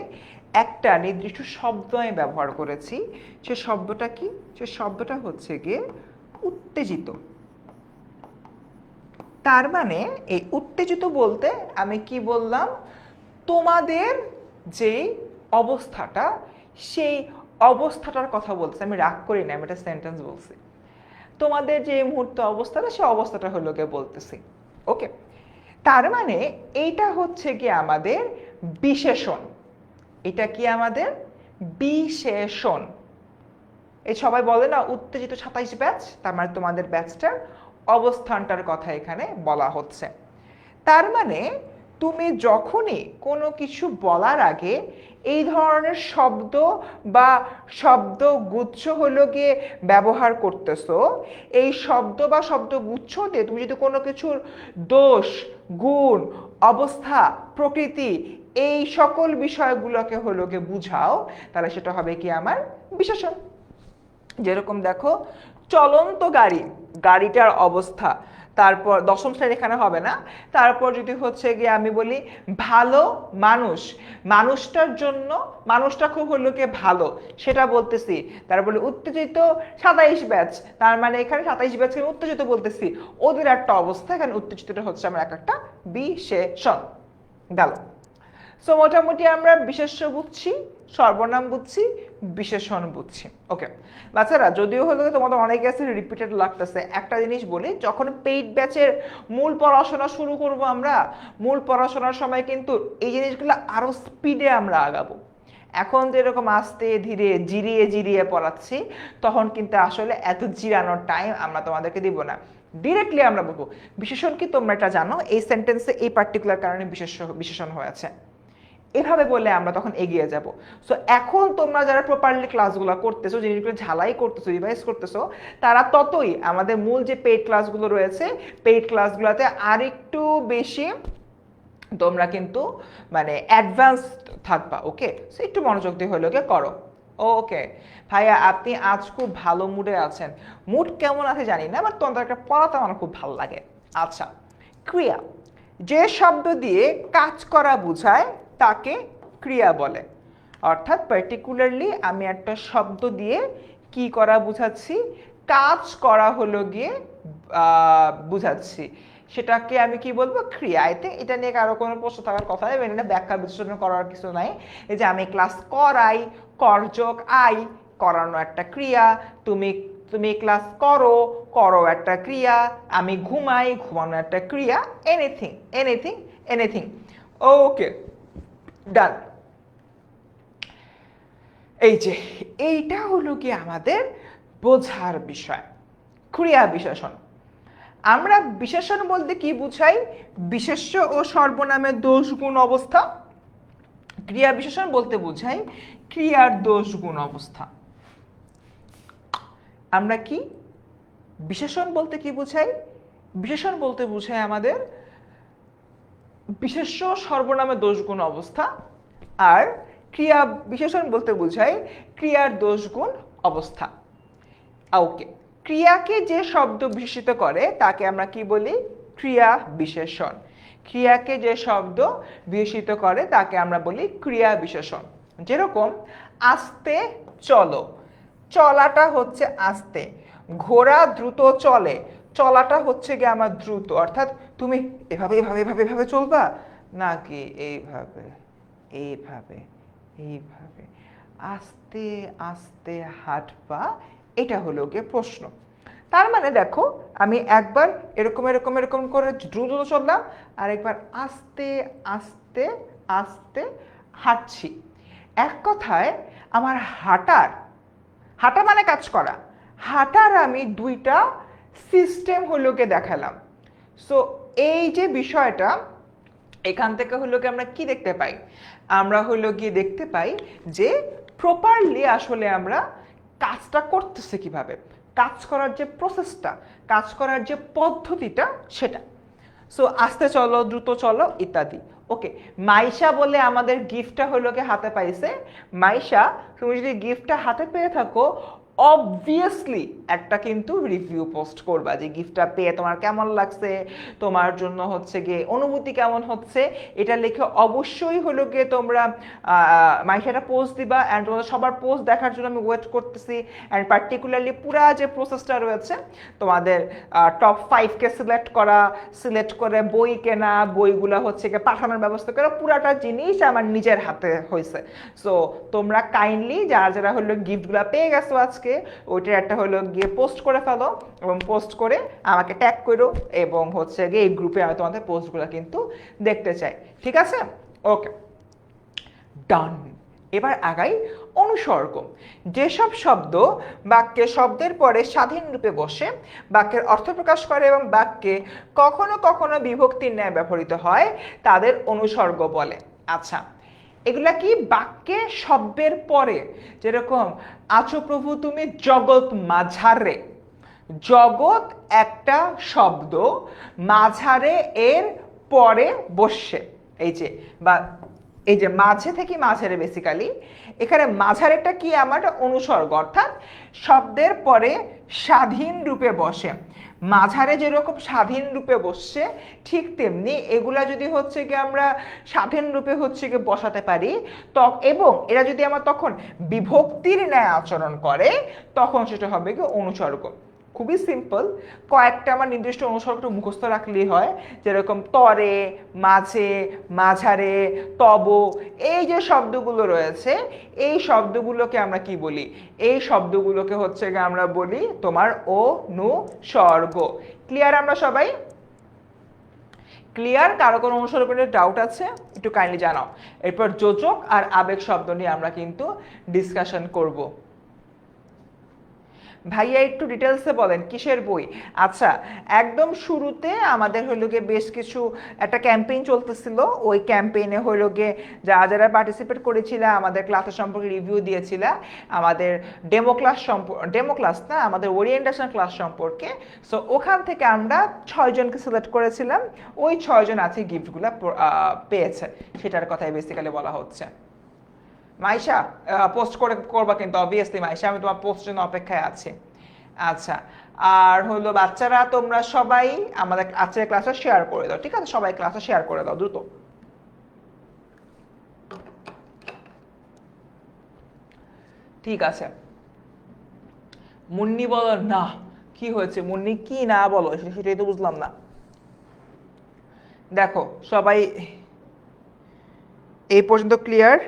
একটা নির্দিষ্ট শব্দ আমি ব্যবহার করেছি, সে শব্দটা কি? সে শব্দটা হচ্ছে গিয়ে উত্তেজিত। তার মানে এই উত্তেজিত বলতে আমি কি বললাম, তোমাদের যে অবস্থাটা, সেই অবস্থাটার কথা বলছি, আমি রাগ করি না, আমি একটা সেন্টেন্স বলছি, তোমাদের যে মুহূর্তে অবস্থাটা, সেই অবস্থাটা হলো গিয়ে বলতেছি, ওকে? তার মানে এইটা হচ্ছে কি আমাদের বিশেষণ, এটা কি আমাদের বিশেষণ। এই সবাই বলে না উত্তেজিত 27 ব্যাচ, তার মানে তোমাদের ব্যাচটার অবস্থানটার কথা এখানে বলা হচ্ছে। তার মানে তুমি যখনই কোনো কিছু বলার আগে এই ধরনের শব্দ বা শব্দগুচ্ছ হলো গিয়ে ব্যবহার করতেছো, এই শব্দ বা শব্দগুচ্ছ দিয়ে তুমি যদি কোনো কিছুর দোষ, গুণ, অবস্থা, প্রকৃতি এই সকল বিষয়গুলোকে হলো গিয়ে বুঝাও, তাহলে সেটা হবে কি আমার বিশেষণ। যেরকম দেখো, চলন্ত গাড়ি, গাড়িটার অবস্থা, তারপর দশম শ্রেণী এখানে হবে না, তারপর যদি হচ্ছে গিয়ে আমি বলি ভালো মানুষ, মানুষটার জন্য, মানুষটা খুব হলো গিয়ে ভালো সেটা বলতেছি, তারপরে উত্তেজিত 27 ব্যাচ, তার মানে এখানে 27 ব্যাচকে উত্তেজিত বলতেছি, ওদের একটা অবস্থা, এখানে উত্তেজিতটা হচ্ছে আমার একটা বিশেষণ গেল। সো মোটামুটি আমরা বিশেষ্য বুঝছি, সর্বনাম বুঝছি, বিশেষণ বুঝছি। ওকে বাচ্চারা, যদিও হলো তোমাদের অনেক আছে রিপিটেড লাগতেছে, একটা জিনিস বলি, যখন পেইড ব্যাচের মূল পড়াশোনা শুরু করব আমরা, মূল পড়াশোনার সময় কিন্তু এই জিনিসগুলো আরো স্পিডে আমরা আগাবো। এখন যেরকম আস্তে ধীরে জিরিয়ে জিরিয়ে পড়াচ্ছি, তখন কিন্তু আসলে এত জিরানোর টাইম আমরা তোমাদেরকে দিব না, ডিরেক্টলি আমরা বলবো বিশেষণ কি তোমরা এটা জানো, এই সেন্টেন্সে এই পার্টিকুলার কারণে বিশেষণ হয়েছে, এভাবে বলে আমরা তখন এগিয়ে যাব। সো এখন তোমরা যারা প্রপারলি ক্লাসগুলো করতেছো, জিনিসগুলো ঝালাই করতেছো, রিভাইজ করতেছো, তারা ততই আমাদের মূল যে পেইড ক্লাসগুলো রয়েছে, পেইড ক্লাসগুলোতে আরেকটু বেশি তোমরা কিন্তু মানে অ্যাডভান্স থাকবা। ওকে, সো একটু মনোযোগ দিয়ে হলো কে করো। ওকে ভাইয়া, আপনি আজ খুব ভালো মুডে আছেন। মুড কেমন আছে জানি না, বাট তোমাদেরকে পড়াতে আমার খুব ভালো লাগে। আচ্ছা, ক্রিয়া, যে শব্দ দিয়ে কাজ করা বোঝায় তাকে ক্রিয়া বলে। অর্থাৎ পার্টিকুলারলি আমি একটা শব্দ দিয়ে কি করা বুঝাচ্ছি, কাজ করা হলো গিয়ে বুঝাচ্ছি, সেটাকে আমি কি বলবো, ক্রিয়া। আই থিঙ্ক এটা নিয়ে কারো কোনো প্রশ্ন থাকার কথা নেই, এটা ব্যাখ্যা বিশ্লেষণ করার কিছু নাই। এই যে আমি ক্লাস করাই, করযোগ আই, করানো একটা ক্রিয়া, তুমি তুমি ক্লাস করো, করো একটা ক্রিয়া, আমি ঘুমাই, ঘুমানো একটা ক্রিয়া, এনিথিং এনিথিং এনিথিং। ওকে ডান। এই যে এইটা হলো কি আমাদের বোঝার বিষয়, ক্রিয়া বিশেষণ। আমরা বিশেষণ বলতে কি বুঝাই, বিশেষ্য ও সর্বনামের দোষ গুণ অবস্থা। ক্রিয়া বিশেষণ বলতে বুঝাই ক্রিয়ার দোষ গুণ অবস্থা। আমরা কি বিশেষণ বলতে কি বুঝাই, বিশেষণ বলতে বুঝাই আমাদের বিশেষ্য সর্বনামের দোষ গুণ অবস্থা, আর ক্রিয়া বিশেষণ বলতে বুঝাই ক্রিয়ার দোষ গুণ অবস্থা। ওকে, ক্রিয়াকে যে শব্দ বিশেষিত করে তাকে আমরা কি বলি, ক্রিয়া বিশেষণ। ক্রিয়াকে যে শব্দ বিশেষিত করে তাকে আমরা বলি ক্রিয়া বিশেষণ। যেরকম আস্তে চলো, চলাটা হচ্ছে আস্তে, ঘোড়া দ্রুত চলে, চলাটা হচ্ছে গিয়ে আমার দ্রুত। অর্থাৎ তুমি এভাবে এভাবে এভাবে এভাবে চলবা নাকি এইভাবে এইভাবে এইভাবে আস্তে আস্তে হাঁটবা, এটা হলো গিয়ে প্রশ্ন। তার মানে দেখো, আমি একবার এরকম এরকম এরকম করে দ্রুত চললাম, আর একবার আস্তে আস্তে আস্তে হাঁটছি। এক কথায় আমার হাঁটার, হাঁটা মানে কাজ করা, হাঁটার আমি দুইটা সিস্টেম হলো গিয়ে দেখালাম। সো এই যে বিষয়টা, এখান থেকে হলো গিয়ে আমরা কি দেখতে পাই, আমরা হলো গিয়ে দেখতে পাই যে প্রপারলি আসলে আমরা কাজটা করতেছে কিভাবে, কাজ করার যে প্রসেসটা, কাজ করার যে পদ্ধতিটা সেটা। সো আস্তে চলো, দ্রুত চলো ইত্যাদি। ওকে, মাইশা বলে আমাদের গিফটটা হলো গিয়ে হাতে পাইছে। মাইশা, তুমি যদি গিফটটা হাতে পেয়ে থাকো, অবভিয়াসলি একটা কিন্তু রিভিউ পোস্ট করবা যে গিফটটা পেয়ে তোমার কেমন লাগছে, তোমার জন্য হচ্ছে গিয়ে অনুভূতি কেমন হচ্ছে, এটা লিখে অবশ্যই হলো গিয়ে তোমরা মাইশাটা পোস্ট দিবা। অ্যান্ড তোমাদের সবার পোস্ট দেখার জন্য আমি ওয়েট করতেছি। অ্যান্ড পার্টিকুলারলি পুরা যে প্রসেসটা রয়েছে, তোমাদের টপ 5কে সিলেক্ট করে বই কেনা, বইগুলো হচ্ছে গিয়ে পাঠানোর ব্যবস্থা করা, পুরাটা জিনিস আমার নিজের হাতে হয়েছে। সো তোমরা কাইন্ডলি যারা যারা হলো গিফটগুলো পেয়ে গেছো আজকে, ওইটার একটা হলো গিয়ে পোস্ট করে ফেলো, এবং পোস্ট করে আমাকে ট্যাগ করো, এবং হচ্ছে গিয়ে এই গ্রুপে আমি তোমাদের পোস্টগুলো কিন্তু দেখতে চাই। ঠিক আছে? ওকে ডান। এবার আগাই অনুসর্গ। যেসব শব্দ বাক্যে শব্দের পরে স্বাধীন রূপে বসে বাক্যের অর্থ প্রকাশ করে এবং বাক্যে কখনো কখনো বিভক্তির ন্যায় ব্যবহৃত হয় তাদের অনুসর্গ বলে। আচ্ছা, এগুলা কি বাক্যে শব্দের পরে, যেরকম আছো প্রভু তুমি জগৎ মাঝারে, জগৎ একটা শব্দ, মাঝারে এর পরে বসে, এই যে মাঝে থেকে মাঝারে, বেসিক্যালি এখানে মাঝারেটা কি আমার অনুসর্গ, অর্থাৎ শব্দের পরে স্বাধীন রূপে বসে। মাঝারে যেরকম স্বাধীন রূপে বসছে ঠিক তেমনি এগুলা যদি হচ্ছে কি আমরা স্বাধীন রূপে হচ্ছে কি বসাতে পারি এবং এরা যদি আমার তখন বিভক্তির ন্যায় আচরণ করে তখন সেটা হবে কি অনুসর্গ। খুবই সিম্পল, কয়েকটা আমার নির্দিষ্ট অনুসর্গটা মুখস্থ রাখলেই হয়, যেরকম তরে, মাঝে, মাঝারে, তব, এই যে শব্দগুলো রয়েছে এই শব্দগুলোকে আমরা কি বলি, এই শব্দগুলোকে হচ্ছে গিয়ে আমরা বলি তোমার অনুসর্গ। ক্লিয়ার আমরা সবাই? ক্লিয়ার? কারো কোনো অনুসর্গের ডাউট আছে একটু কাইন্ডলি জানাও। এরপর যোজক আর আবেগ শব্দ নিয়ে আমরা কিন্তু ডিসকাশন করব। ভাইয়া একটু ডিটেলসে বলেন কিসের বই? আচ্ছা, একদম শুরুতে আমাদের হইল গিয়ে বেশ কিছু একটা ক্যাম্পেইন চলতেছিল, ওই ক্যাম্পেইনে হইল গিয়ে যারা পার্টিসিপেট করেছিল আমাদের ক্লাসের সম্পর্কে রিভিউ দিয়েছিল, আমাদের ডেমো ক্লাস না, আমাদের ওরিয়েন্টেশন ক্লাস সম্পর্কে। সো ওখান থেকে আমরা 6 জনকে সিলেক্ট করেছিলাম, ওই 6 জন আছে গিফটগুলো পেয়েছে, সেটার কথাই বেসিক্যালি বলা হচ্ছে। মাইশা পোস্ট করবা কিন্তু অবভিয়াসলি মাইশা, আমি তোমার পোস্টের জন্য অপেক্ষায় আছি। আচ্ছা, আর হলো বাচ্চারা তোমরা সবাই আমাদের আজকের ক্লাসে শেয়ার করে দাও, ঠিক আছে? সবাই ক্লাসে শেয়ার করে দাও দ্রুত। ঠিক আছে, মুন্নি বলো না, কি হয়েছে মুন্নি? কি না বলো সেটাই তো বুঝলাম না। দেখো সবাই এই পর্যন্ত ক্লিয়ার?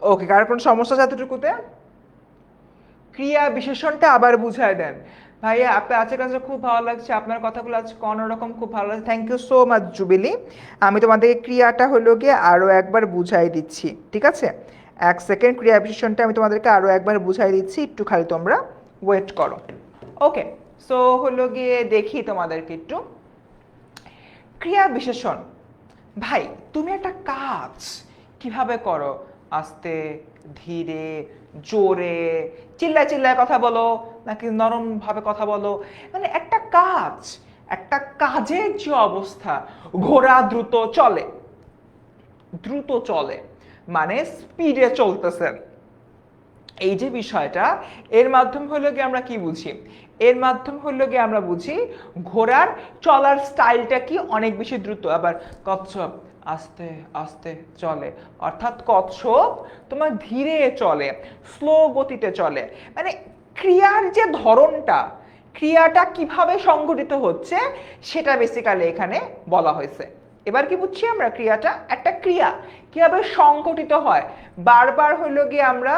ওকে, কার কোনো সমস্যা আছে এতটুকুতে? ক্রিয়া বিশেষণটা আবার বুঝায় দেন। ভাইয়া আপনার আজকের কাছে খুব ভালো লাগছে, আপনার কথাগুলো আজকে অন্যরকম খুব ভালো লাগছে, thank you so much Jubilee. আমি তোমাদেরকে ক্রিয়াটা হলো গিয়ে আরও একবার বুঝাই দিচ্ছি, ঠিক আছে? 1 সেকেন্ড, ক্রিয়া বিশেষণটা আমি তোমাদেরকে আরও একবার বুঝাই দিচ্ছি, একটু খালি তোমরা ওয়েট করো। ওকে, সো হলো গিয়ে দেখি তোমাদেরকে একটু ক্রিয়া বিশেষণ। ভাই তুমি একটা কাজ কিভাবে করো? আস্তে, ধীরে, জোরে, চিল্লায় চিল্লায় কথা বলো নাকি নরম ভাবে কথা বলো? মানে একটা কাজের যে অবস্থা, ঘোড়া দ্রুত চলে, দ্রুত চলে মানে স্পিডে চলতেছে, এই যে বিষয়টা, এর মাধ্যম হলো গিয়ে আমরা কি বুঝি? এর মাধ্যম হলো গিয়ে আমরা বুঝি ঘোড়ার চলার স্টাইলটা কি অনেক বেশি দ্রুত। আবার কচ্ছপ আস্তে আস্তে চলে, অর্থাৎ কচ্ছপ তোমার ধীরে চলে, স্লো গতিতে চলে। মানে ক্রিয়ার যে ধরনটা, ক্রিয়াটা কিভাবে সংঘটিত হচ্ছে সেটা বেসিক্যালি এখানে বলা হয়েছে। এবার কি বুঝছি আমরা? ক্রিয়াটা একটা ক্রিয়া কিভাবে সংঘটিত হয়, বারবার হইলো গিয়ে আমরা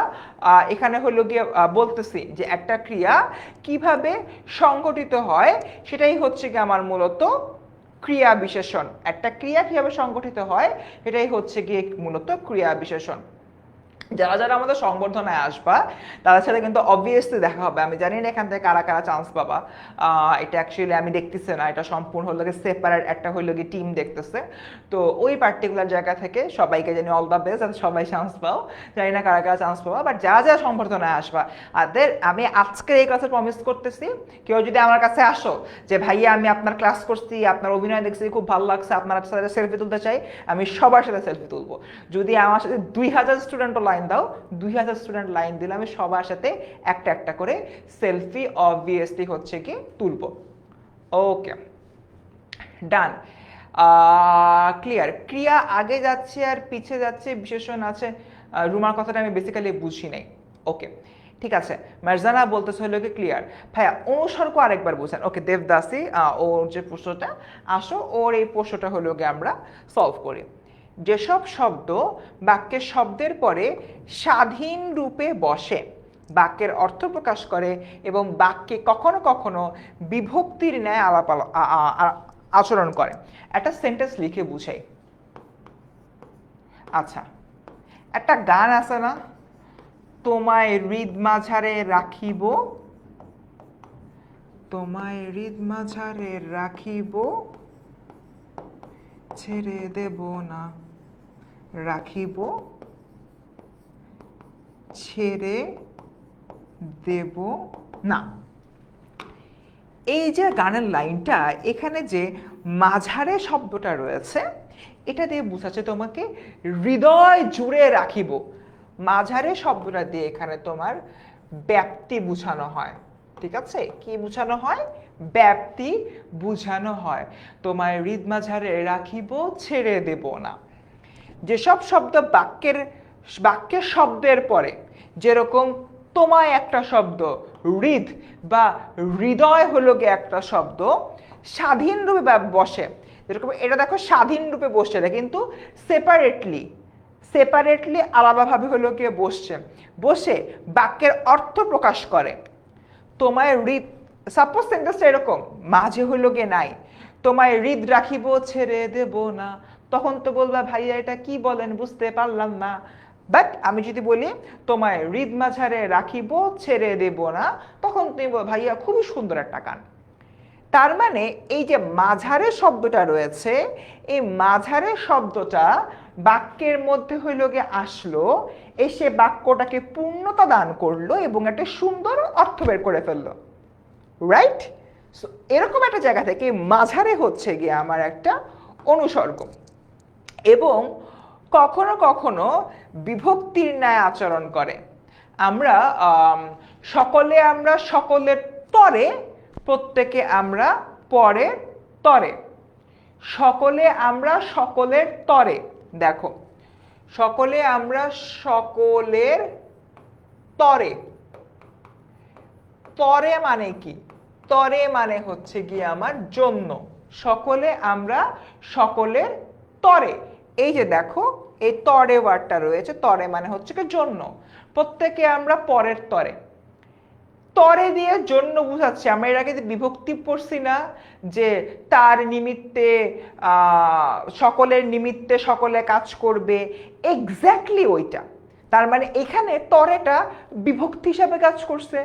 এখানে হইলো গিয়ে বলতেছি যে একটা ক্রিয়া কিভাবে সংঘটিত হয়, সেটাই হচ্ছে কি আমার মূলত ক্রিয়া বিশেষণ। একটা ক্রিয়া কিভাবে সংঘটিত হয় এটাই হচ্ছে গিয়ে মূলত ক্রিয়া বিশেষণ। যারা যারা আমাদের সংবর্ধনায় আসবা তাদের সাথে কিন্তু অবভিয়াসলি দেখা হবে। আমি জানি না এখান থেকে কারা কারা চান্স পাবা, এটা অ্যাকচুয়ালি আমি দেখতেছি না, এটা সম্পূর্ণ হলো গিয়ে সেপারেট একটা হইলো গিয়ে টিম দেখতেছে। তো ওই পার্টিকুলার জায়গা থেকে সবাইকে জানি অল দ্য বেস্ট, যাতে সবাই চান্স পাও। জানি না কারা কারা চান্স পাবা, বাট যারা যারা সংবর্ধনায় আসবা আমি আজকের এই ক্লাসে প্রমিস করতেছি, কেউ যদি আমার কাছে আসো যে ভাইয়া আমি আপনার ক্লাস করছি, আপনার অভিনয় দেখছি, খুব ভালো লাগছে, আপনার সাথে সেলফি তুলতে চাই, আমি সবার সাথে সেলফি তুলবো। যদি আমার সাথে 2000 স্টুডেন্টও লাইন দাও, 2000 স্টুডেন্ট লাইন দিলে আমি সবার সাথে একটা একটা করে সেলফি অবভিয়াসলি হচ্ছে কি তুলবো। ওকে, ডান। ক্লিয়ার। ক্রিয়া আগে যাচ্ছে আর পিছে যাচ্ছে, বিশেষণ আছে। রুমার কথাটা আমি বেসিক্যালি বুঝি নাই। ওকে, ঠিক আছে। মারজানা বলতেছে হলো কি ক্লিয়ার। ভাইয়া অনুসর্গ আরেকবার বুঝেন। ওকে, দেবদাসী ওর যে প্রশ্নটা, আসো ওর এই প্রশ্নটা হলো গিয়ে আমরা সলভ করি। যেসব শব্দ বাক্যের শব্দের পরে স্বাধীন রূপে বসে, বাক্যের অর্থ প্রকাশ করে এবং বাক্যে কখনো কখনো বিভক্তির ন্যায় আচরণ করে, একটা সেন্টেন্স লিখে বুঝাই। আচ্ছা, একটা গান আছে না, তোমায় হৃদ মাঝারে রাখিব, তোমায় হৃদ মাঝারে রাখিব, ছেড়ে দেব না, রাখিব ছেড়ে দেব না। এই যে গানের লাইনটা, এখানে যে মাঝারে শব্দটা রয়েছে, এটা দিয়ে বোঝাচ্ছে তোমাকে হৃদয় জুড়ে রাখিব। মাঝারে শব্দটা দিয়ে এখানে তোমার ব্যাপ্তি বুঝানো হয়। ঠিক আছে, কি বুঝানো হয়? ব্যাপ্তি বুঝানো হয়। তোমায় হৃদ মাঝারে রাখিব, ছেড়ে দেব না। যেসব শব্দ বাক্যের শব্দের পরে, যেরকম তোমায় একটা শব্দ, হৃদ বা হৃদয় হলো গিয়ে একটা শব্দ, স্বাধীন রূপে বসে, যেরকম এটা দেখো স্বাধীন রূপে বসছে না, কিন্তু সেপারেটলি আলাদাভাবে হলো গিয়ে বসছে, বসে বাক্যের অর্থ প্রকাশ করে। তোমায় হৃদ, সাপোজ সেন্টেন্সটা এরকম, মাঝে হলো গিয়ে নাই, তোমায় হৃদ রাখিব, ছেড়ে দেব না, তখন তো বলবা ভাইয়া এটা কি বলেন, বুঝতে পারলাম না। বাট আমি যদি বলি তোমায় হৃদ মাঝারে রাখিব, ছেড়ে দেব না, তখন তুমি বল ভাইয়া খুবই সুন্দর একটা গান। তার মানে এই যে মাঝারে শব্দটা রয়েছে, এই মাঝারে শব্দটা বাক্যের মধ্যে হইল গিয়ে আসলো, এসে বাক্যটাকে পূর্ণতা দান করলো এবং একটা সুন্দর অর্থ বের করে ফেললো। রাইট? সো এরকম একটা জায়গা থেকে মাঝারে হচ্ছে গিয়ে আমার একটা অনুসর্গ, এবং কখনো কখনো বিভক্তির ন্যায় আচরণ করে। আমরা সকলের তরে, প্রত্যেকে আমরা পরে তরে, সকলের তরে। দেখো, সকলের তরে, তরে মানে কি? তরে মানে হচ্ছে গিয়ে আমার জন্য। সকলের তরে, এই যে দেখো এই তরে ওয়ার্ডটা রয়েছে, তরে মানে হচ্ছে কি জন্য। প্রত্যেকে আমরা পরের তরে, তরে দিয়ে জন্য বুঝাচ্ছে। আমরা এর আগে যে বিভক্তি পড়ছি না, যে তার নিমিত্তে, সকলের নিমিত্তে সকলে কাজ করবে, এক্স্যাক্টলি ওইটা। তার মানে এখানে তরেটা বিভক্তি হিসাবে কাজ করছে।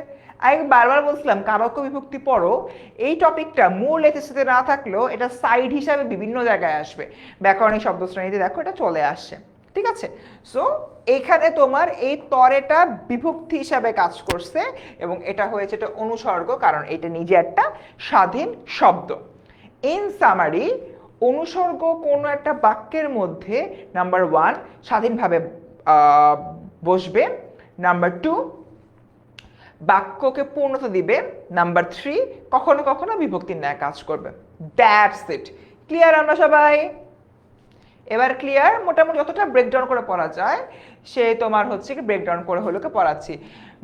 আমি বারবার বলছিলাম কারক বিভক্তি পড়ো, এই টপিকটা মূল এসএসসিতে না থাকলেও এটা সাইড হিসাবে বিভিন্ন জায়গায় আসবে। ব্যাকরণিক শব্দশ্রেণীতে দেখো এটা চলে আসছে। ঠিক আছে, সো এখানে তোমার এই তরেটা বিভক্তি হিসাবে কাজ করছে এবং এটা হয়েছে একটা অনুসর্গ, কারণ এটা নিজে একটা স্বাধীন শব্দ। ইন সামারি, অনুসর্গ কোনো একটা বাক্যের মধ্যে নাম্বার 1 স্বাধীনভাবে বসবে, নাম্বার 2 বাক্যকে পূর্ণতা দিবে, নাম্বার 3 কখনো কখনো বিভক্তির ন্যায় কাজ করবে। That's it. ক্লিয়ার আমরা সবাই? এবার ক্লিয়ার? মোটামুটি যতটা ব্রেকডাউন করে পড়া যায় সে তোমার হচ্ছে কি ব্রেকডাউন করে হলো পড়াচ্ছি।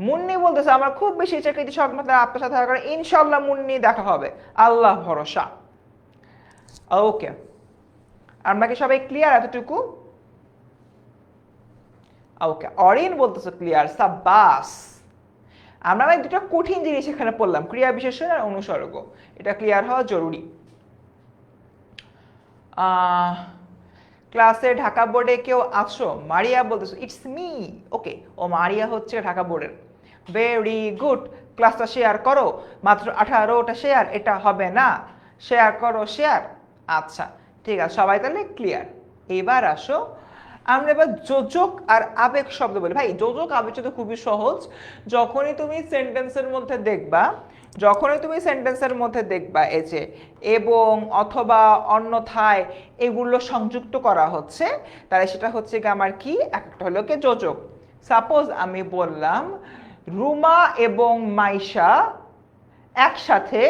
মুন্নি বলতেছে আমার খুব বেশি চাকরিতে সক্ষমতা আপনার সাথে দেখা করে, ইনশাল্লাহ মুন্নি দেখা হবে, আল্লাহ ভরসা। ওকে, আমরা কি সবাই ক্লিয়ার এতটুকু? ওকে, অরিন বলতেছে ক্লিয়ার, সাব্বাস। আমরা দুটো কঠিন জিনিস এখানে পড়লাম, ক্রিয়া বিশেষণ আর অনুসর্গ, এটা ক্লিয়ার হওয়া জরুরি। ক্লাসে ঢাকা বোর্ডে কেউ আছো? মারিয়া বলতেছো ইটস মি। ওকে, ও মারিয়া হচ্ছে ঢাকা বোর্ডের। ভেরি গুড, ক্লাসটা শেয়ার করো, মাত্র 18টা শেয়ার, এটা হবে না, শেয়ার করো শেয়ার। আচ্ছা ঠিক আছে, সবাই তাহলে ক্লিয়ার। এবার আসো আমরা এবার যোজক আর আবেগ শব্দ বলি। ভাই যোজক আবেগ তো খুবই সহজ। যখনই তুমি সেন্টেন্সের মধ্যে দেখবা এই যে এবং, অথবা, অন্যথায় এগুলো সংযুক্ত করা হচ্ছে, তাহলে সেটা হচ্ছে কি আমার কি একটা হলো কি যোজক। সাপোজ আমি বললাম রুমা এবং মাইশা একসাথে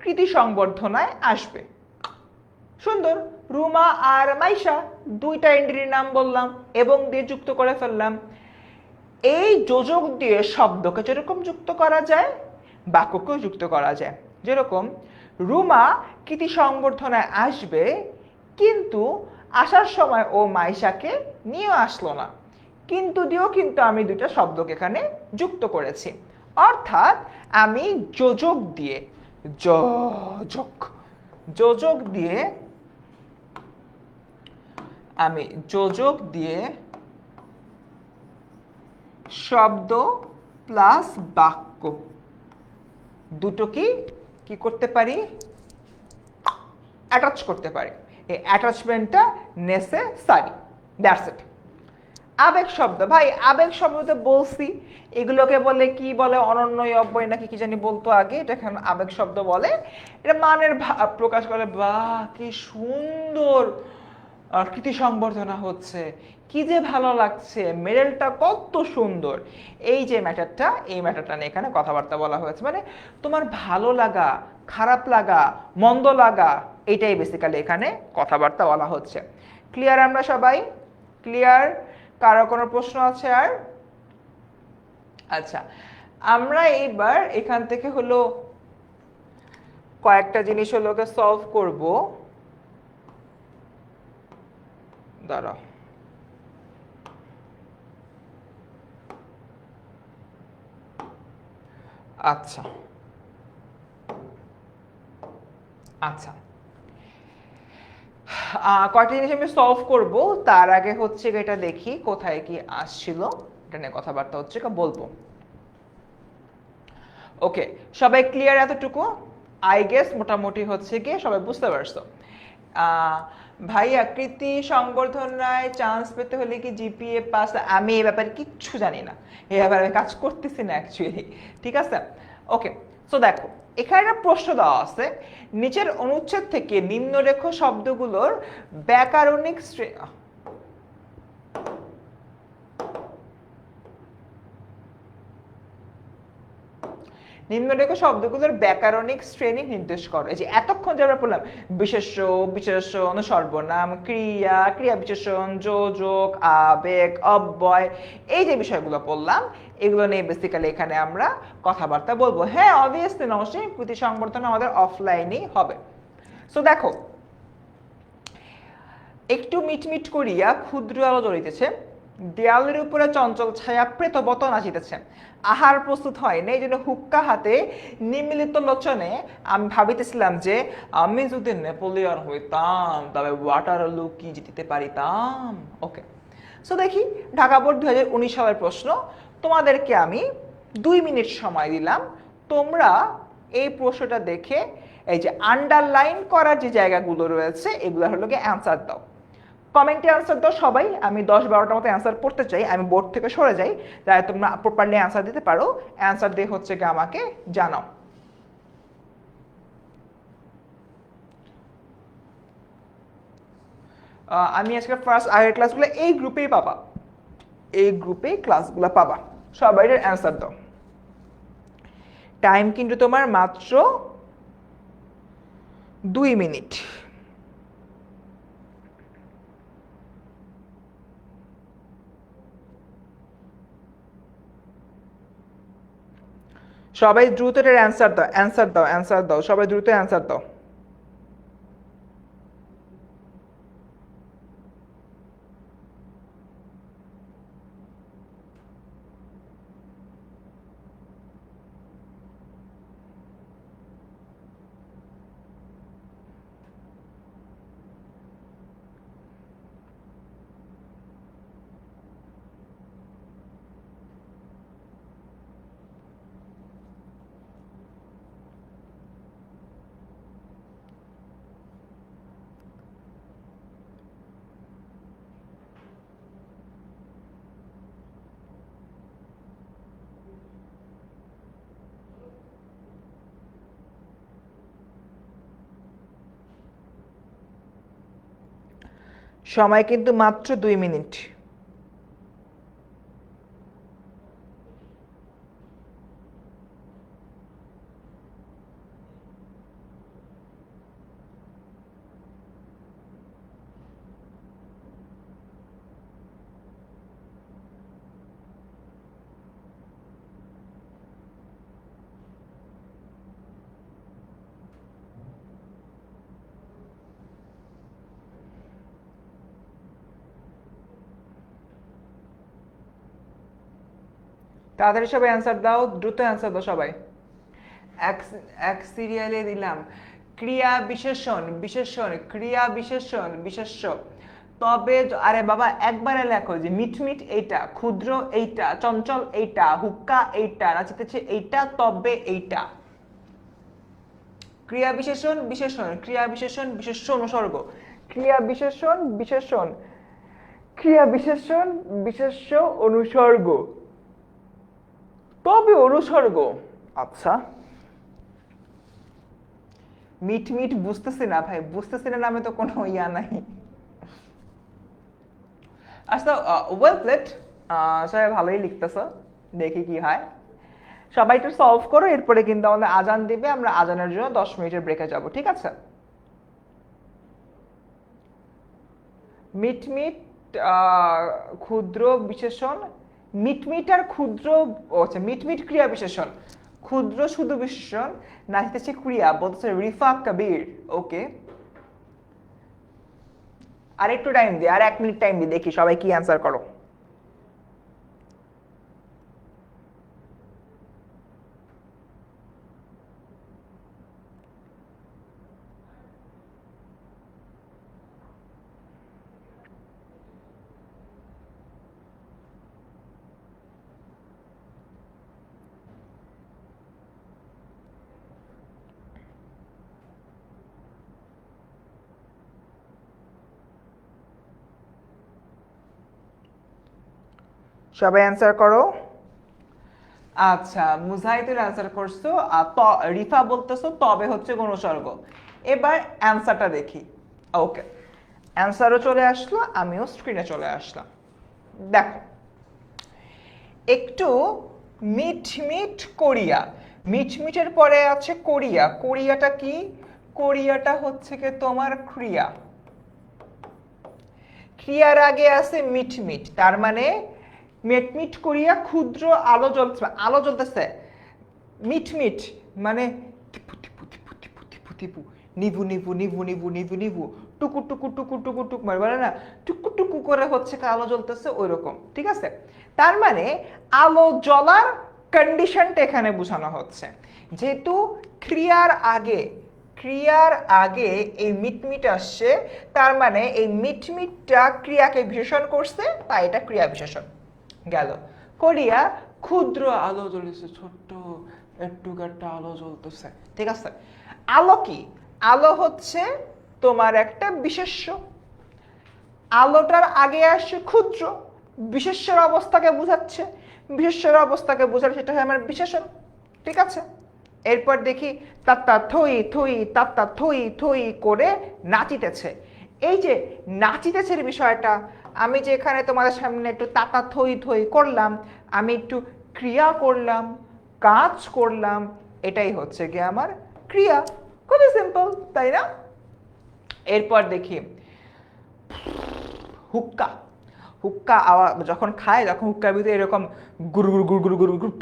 কৃতি সংবর্ধনায় আসবে। সুন্দর, রুমা আর মাইশা দুইটা এন্ট্রির নাম বললাম এবং দিয়ে যুক্ত করে ফেললাম। এই যোজক দিয়ে শব্দকে যেরকম যুক্ত করা যায় বাক্যকেও যুক্ত করা যায়। যেরকম রুমা কৃতি সংবর্ধনায় আসবে, কিন্তু আসার সময় ও মাইশাকে নিয়ে আসলো না। কিন্তু দিয়েও কিন্তু আমি দুইটা শব্দকে এখানে যুক্ত করেছি। অর্থাৎ আমি যোজক দিয়ে যোজক দিয়ে আমি যোজক দিয়ে শব্দ প্লাস বাক্য দুটো কি করতে পারি? অ্যাটাচ করতে পারি। এই অ্যাটাচমেন্টটা নেসেসারি। That's it. আবেগ শব্দ, ভাই আবেগ শব্দতে বলছি এগুলোকে বলে কি বলে, অনন্যই অব্যয় নাকি কি জানি বলতো আগে, এটা এখন আবেগ শব্দ বলে। এটা মানের ভাব প্রকাশ করে, বাহ কি সুন্দর কৃতি সংবর্ধনা হচ্ছে, কি যে ভালো লাগছে, মেডেলটা কত সুন্দর। এই যে ম্যাটারটা, এই ম্যাটারটা নিয়ে এখানে কথাবার্তা বলা হয়েছে। মানে তোমার ভালো লাগা, খারাপ লাগা, মন্দ লাগা, এইটাই বেসিক্যালি এখানে কথাবার্তা বলা হচ্ছে। ক্লিয়ার আমরা সবাই? ক্লিয়ার? কারো কোনো প্রশ্ন আছে আর? আচ্ছা, আমরা এইবার এখান থেকে হলো কয়েকটা জিনিস হলো সলভ করব। দাঁড়াও, আচ্ছা আচ্ছা, কয়েকটা জিনিস আমি সলভ করব। তার আগে হচ্ছে এটা দেখি কোথায় কি আসছিল, এটা নিয়ে কথাবার্তা হচ্ছে বলবো। ওকে, সবাই ক্লিয়ার এতটুকু? আই গেস মোটামুটি হচ্ছে গিয়ে সবাই বুঝতে পারছো। ভাইয়া কৃতি সংবর্ধনায় চান্স পেতে হলে কি জিপিএ পাস? আমি এই ব্যাপারে কিচ্ছু জানি না, এই ব্যাপারে আমি কাজ করতেছি না অ্যাকচুয়ালি। ঠিক আছে, ওকে। সো দেখো এখানে একটা প্রশ্ন দেওয়া আছে, নিচের অনুচ্ছেদ থেকে নিম্নরেখ শব্দগুলোর ব্যাকরণিক নিম্নরেখ শব্দগুলোর ব্যাকরণিক শ্রেণী নির্দেশ করে। যে এতক্ষণ যে আমরা বললাম বিশেষ্য, বিশেষণ, সর্বনাম, ক্রিয়া, ক্রিয়া বিশেষণ, যোজক, আবেগ, অব্যয়, এই যে বিষয়গুলো বললাম এগুলো নিয়ে বেসিক্যালি এখানে আমরা কথাবার্তা বলবো। হ্যাঁ অবভিয়াসলি নমস্কার, কৃতি সংবর্ধনা আমাদের অফলাইনেই হবে। সো দেখো, একটু মিটমিট করিয়া ক্ষুদ্র আলো জ্বলিতেছে, দেয়ালের উপরে চঞ্চল ছায়া প্রেতবত নাচিতেছে, আহার প্রস্তুত হয় না, এই জন্য হুক্কা হাতে নিমিলিত লোচনে আমি ভাবিতেছিলাম যে আমি যদি নেপোলিয়ন হইতাম তবে ওয়াটারলু কি জিতিতে পারিতাম। ওকে, সো দেখি ঢাকা বোর্ড 2019 সালের প্রশ্ন। তোমাদেরকে আমি 2 মিনিট সময় দিলাম, তোমরা এই প্রশ্নটা দেখে এই যে আন্ডারলাইন করার যে জায়গাগুলো রয়েছে এগুলো হলো গিয়ে অ্যান্সার দাও। কমেন্টে অ্যান্সার দাও সবাই। আমি 10-12টার মতো অ্যান্সার পড়তে চাই, আমি বোর্ড থেকে সরে যাই, তাই তোমরা প্রপারলি অ্যান্সার দিতে পারো। অ্যান্সার দিয়ে হচ্ছে গিয়ে আমাকে জানাও। আমি আজকে ফার্স্ট আগের ক্লাসগুলো এই গ্রুপেই পাবা, এই গ্রুপে ক্লাসগুলো পাবা। সবাই অ্যান্সার দাও। টাইম কিন্তু তোমার মাত্র 2 মিনিট। সবাই দ্রুত এটার অ্যান্সার দাও, অ্যান্সার দাও, অ্যান্সার দাও, সবাই দ্রুত অ্যান্সার দাও। সময় কিন্তু মাত্র 2 মিনিট। তাড়াতাড়ি সবাই অ্যান্সার দাও, দ্রুত অ্যান্সার দাও সবাই। এক এক সিরিয়ালে দিলাম ক্রিয়া বিশেষণ, বিশেষণ, ক্রিয়া বিশেষণ, বিশেষ্য। তবে আরে বাবা একবারে লেখো যে মিটমিট এইটা, ক্ষুদ্র এইটা, চঞ্চল এইটা, হুক্কা এইটা, নাচিতেছে এইটা, তবে এইটা। ক্রিয়া বিশেষণ, বিশেষণ, ক্রিয়া বিশেষণ, বিশেষ্য, অনুসর্গ। ক্রিয়া বিশেষণ, বিশেষণ, ক্রিয়া বিশেষণ, বিশেষ্য, অনুসর্গ, তবে অনুসর্গ। আচ্ছা মিট মিট বুঝতেছি না ভাই, বুঝতেছি না নামে তো কোনো ইয়া নাই। আচ্ছা ওয়েল প্লেট, সবাই ভালোই লিখতেছ, দেখি কি হয়। সবাই একটু সলভ করো, এরপরে কিন্তু আমাদের আজান দিবে, আমরা আজানের জন্য 10 মিনিটের ব্রেকে যাব, ঠিক আছে? মিটমিট ক্ষুদ্র বিশেষণ, মিটমিট আর ক্ষুদ্র, আচ্ছা মিটমিট ক্রিয়া বিশেষণ, ক্ষুদ্র শুধু বিশেষণ, নাচিতেছে ক্রিয়া, বলতেছে রিফা কবির। ওকে আর একটু টাইম দিই, আর 1 মিনিট টাইম দিই, দেখি সবাই কি অ্যান্সার করো। সবাই অ্যান্সার করো। আচ্ছা মুজাহিদুল অ্যান্সার করছো, আর রিফা বলতেছো তবে হচ্ছে অনুসর্গ। এবার অ্যান্সারটা দেখি। ওকে অ্যান্সারও চলে আসলো, আমিও স্ক্রিনে চলে আসলাম। দেখো একটু মিটমিট কোরিয়া, মিটমিটের পরে আছে কোরিয়া, কোরিয়াটা কি? কোরিয়াটা হচ্ছে কি তোমার ক্রিয়া, ক্রিয়ার আগে আছে মিটমিট, তার মানে মিটমিট করিয়া ক্ষুদ্র আলো জ্বলছে, আলো জ্বলতেছে, মিটমিট মানে টিপু টিপু টিপু টিপু টিপু টিপু, নিভু নিভু নিভু নিভু নিভু নিভু, টুকু টুকু টুকু টুকু টুক মানে বলে না টুকু টুকু করে হচ্ছে আলো জ্বলতেছে ওই রকম, ঠিক আছে? তার মানে আলো জ্বলার কন্ডিশনটা এখানে বোঝানো হচ্ছে। যেহেতু ক্রিয়ার আগে, ক্রিয়ার আগে এই মিটমিট আসছে, তার মানে এই মিটমিটটা ক্রিয়াকে বিশেষণ করছে, তাই এটা ক্রিয়া বিশেষণ গেল। কোরিয়া ক্ষুদ্র আলো জ্বলছে, ছোট্ট একটু একটা আলো জ্বলতেছে, ঠিক আছে? আলো কি? আলো হচ্ছে তোমার একটা বিশেষ্য, আলোটার আগে আসছে ক্ষুদ্র, বিশেষ্যের অবস্থাকে বোঝাচ্ছে, বিশেষ্যের অবস্থাকে বোঝালে সেটা হয় আমার বিশেষণ, ঠিক আছে? এরপর দেখি তাত্তা থই থই, তাত্তা থই থই করে নাচিতেছে। এই যে নাচিতেছের বিষয়টা, আমি যে এখানে তোমাদের সামনে একটু তাতা থই থই করলাম, আমি একটু ক্রিয়া করলাম, কাজ করলাম, এটাই হচ্ছে কি আমার ক্রিয়া। খুবই সিম্পল, তাই না? এরপর দেখি হুক্কা, হুক্কা আওয়াজ যখন খায়, যখন হুক্কার ভিতরে এরকম গুরু গুরু গুরু গুরু গুরু গুরু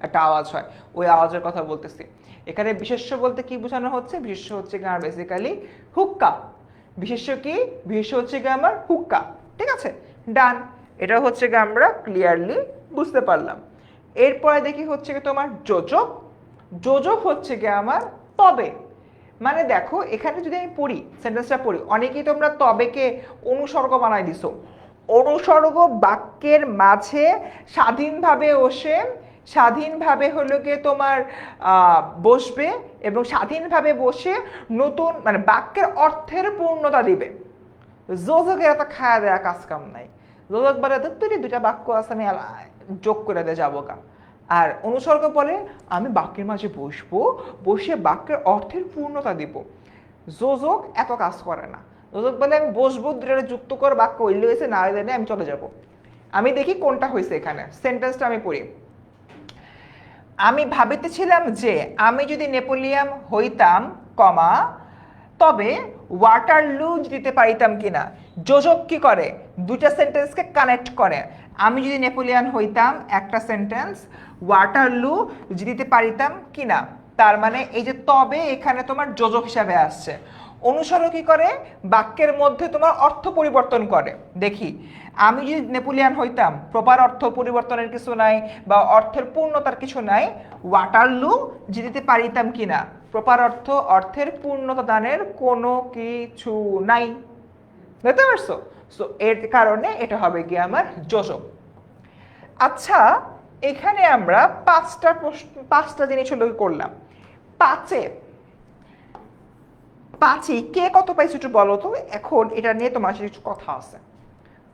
একটা আওয়াজ হয়, ওই আওয়াজের কথা বলতেছি। এখানে বিশেষ্য বলতে কি বোঝানো হচ্ছে? বিশেষ্য হচ্ছে কি আমার বেসিক্যালি হুক্কা। বিশেষ্য কি? বিশেষ্য হচ্ছে কি আমার হুক্কা, ঠিক আছে? ডান, এটা হচ্ছে কি আমরা ক্লিয়ারলি বুঝতে পারলাম। এরপরে দেখি হচ্ছে কি তোমার যোজক, যোজক হচ্ছে কি আমার তবে। মানে দেখো এখানে যদি আমি পড়ি, সেন্টেন্সটা পড়ি, অনেকেই তোমরা তবেকে অনুসর্গ বানাই দিছো। অনুসর্গ বাক্যের মাঝে স্বাধীনভাবে বসে, স্বাধীনভাবে হলো গিয়ে তোমার বসবে এবং স্বাধীনভাবে বসে নতুন মানে বাক্যের অর্থের পূর্ণতা দিবে। যোজকের এত খায়া দেয়া কাজ কাম নাই, যোজক বলে তুই দুটা বাক্য আছে আমি যোগ করে দিয়ে যাবো কা। আর অনুসর্গ বলে আমি বাক্যের মাঝে বসবো, বসে বাক্যের অর্থের পূর্ণতা দিব। যোজক এত কাজ করে না, যোজক বলে আমি বসবো, দুটো যুক্ত করে বাক্য হইলে হয়েছে, না হইলে আমি চলে যাব। আমি দেখি কোনটা হয়েছে এখানে, সেন্টেন্সটা আমি পড়ি। আমি ভাবিতেছিলাম যে আমি যদি নেপোলিয়ান হইতাম কমা তবে ওয়াটারলু দিতে পারিতাম কিনা। যোজক কি করে? দুটা সেন্টেন্সকে কানেক্ট করে। আমি যদি নেপোলিয়ান হইতাম একটা সেন্টেন্স, ওয়াটারলু দিতে পারিতাম কিনা, তার মানে এই যে তবে এখানে তোমার যোজক হিসাবে আসছে। অনুস্বরও কি করে, বাক্যের মধ্যে তোমার অর্থ পরিবর্তন করে। দেখি, আমি যদি নেপোলিয়ান হইতাম, প্রপার অর্থ পরিবর্তনের কিছু নাই বা অর্থের পূর্ণতার কিছু নাই, ওয়াটারলু জিতিতে পারিতাম কিনা? প্রপার অর্থ, অর্থের পূর্ণতা দানের কোনো কিছু নাই। বুঝতে পারছো? সো এর কারণে এটা হবে কি আমার যোজক। আচ্ছা, এখানে আমরা পাঁচটা জিনিস হলো করলাম। পাঁচে পাঁচে কে কত পাইছো একটু বলো তো। এখন এটা নিয়ে তোমার সাথে একটু কথা আছে।